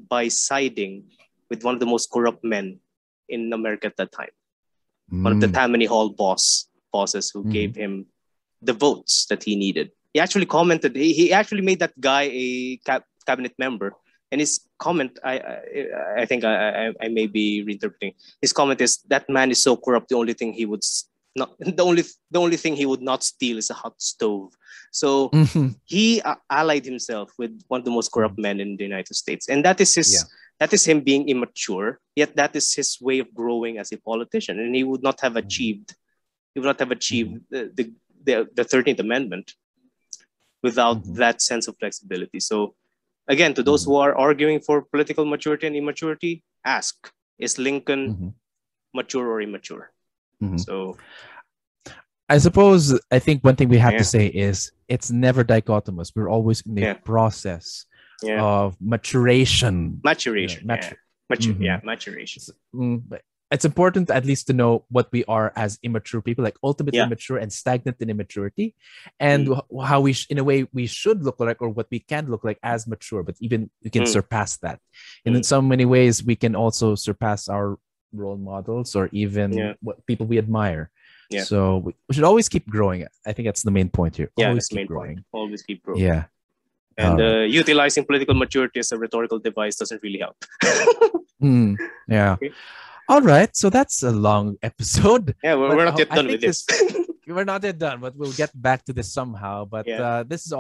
by siding with one of the most corrupt men in America at that time. One of the Tammany Hall bosses who gave him the votes that he needed. He actually commented, he actually made that guy a cabinet member. And his comment, I think I may be reinterpreting. His comment is, that man is so corrupt. The only thing he would not steal is a hot stove. So he allied himself with one of the most corrupt men in the United States, and that is him being immature. Yet that is his way of growing as a politician, and he would not have achieved. He would not have achieved the 13th Amendment without that sense of flexibility. So. Again, to those who are arguing for political maturity and immaturity, ask, is Lincoln mature or immature? So, I think one thing we have to say is it's never dichotomous. We're always in the process of maturation. Maturation. But it's important at least to know what we are as immature people, like ultimately immature and stagnant in immaturity, and how in a way we should look like, or what we can look like as mature, but even we can surpass that. And in so many ways, we can also surpass our role models or even what people we admire. So we should always keep growing. I think that's the main point here. Always keep growing. Always keep growing. Yeah. And utilizing political maturity as a rhetorical device doesn't really help. Yeah. Okay. All right, so that's a long episode. Yeah, we're not yet done with this. we're not yet done, but we'll get back to this somehow. But this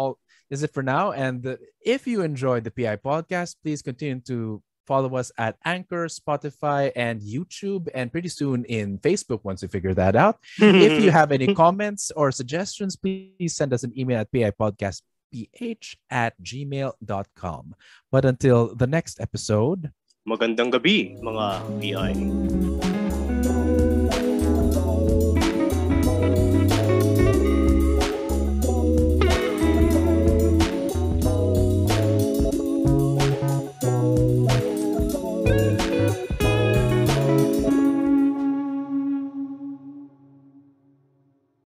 is it for now. And if you enjoyed the PI podcast, please continue to follow us at Anchor, Spotify, and YouTube, and pretty soon in Facebook once we figure that out. If you have any comments or suggestions, please send us an email at pipodcastph@gmail.com. But until the next episode, magandang gabi, mga PI.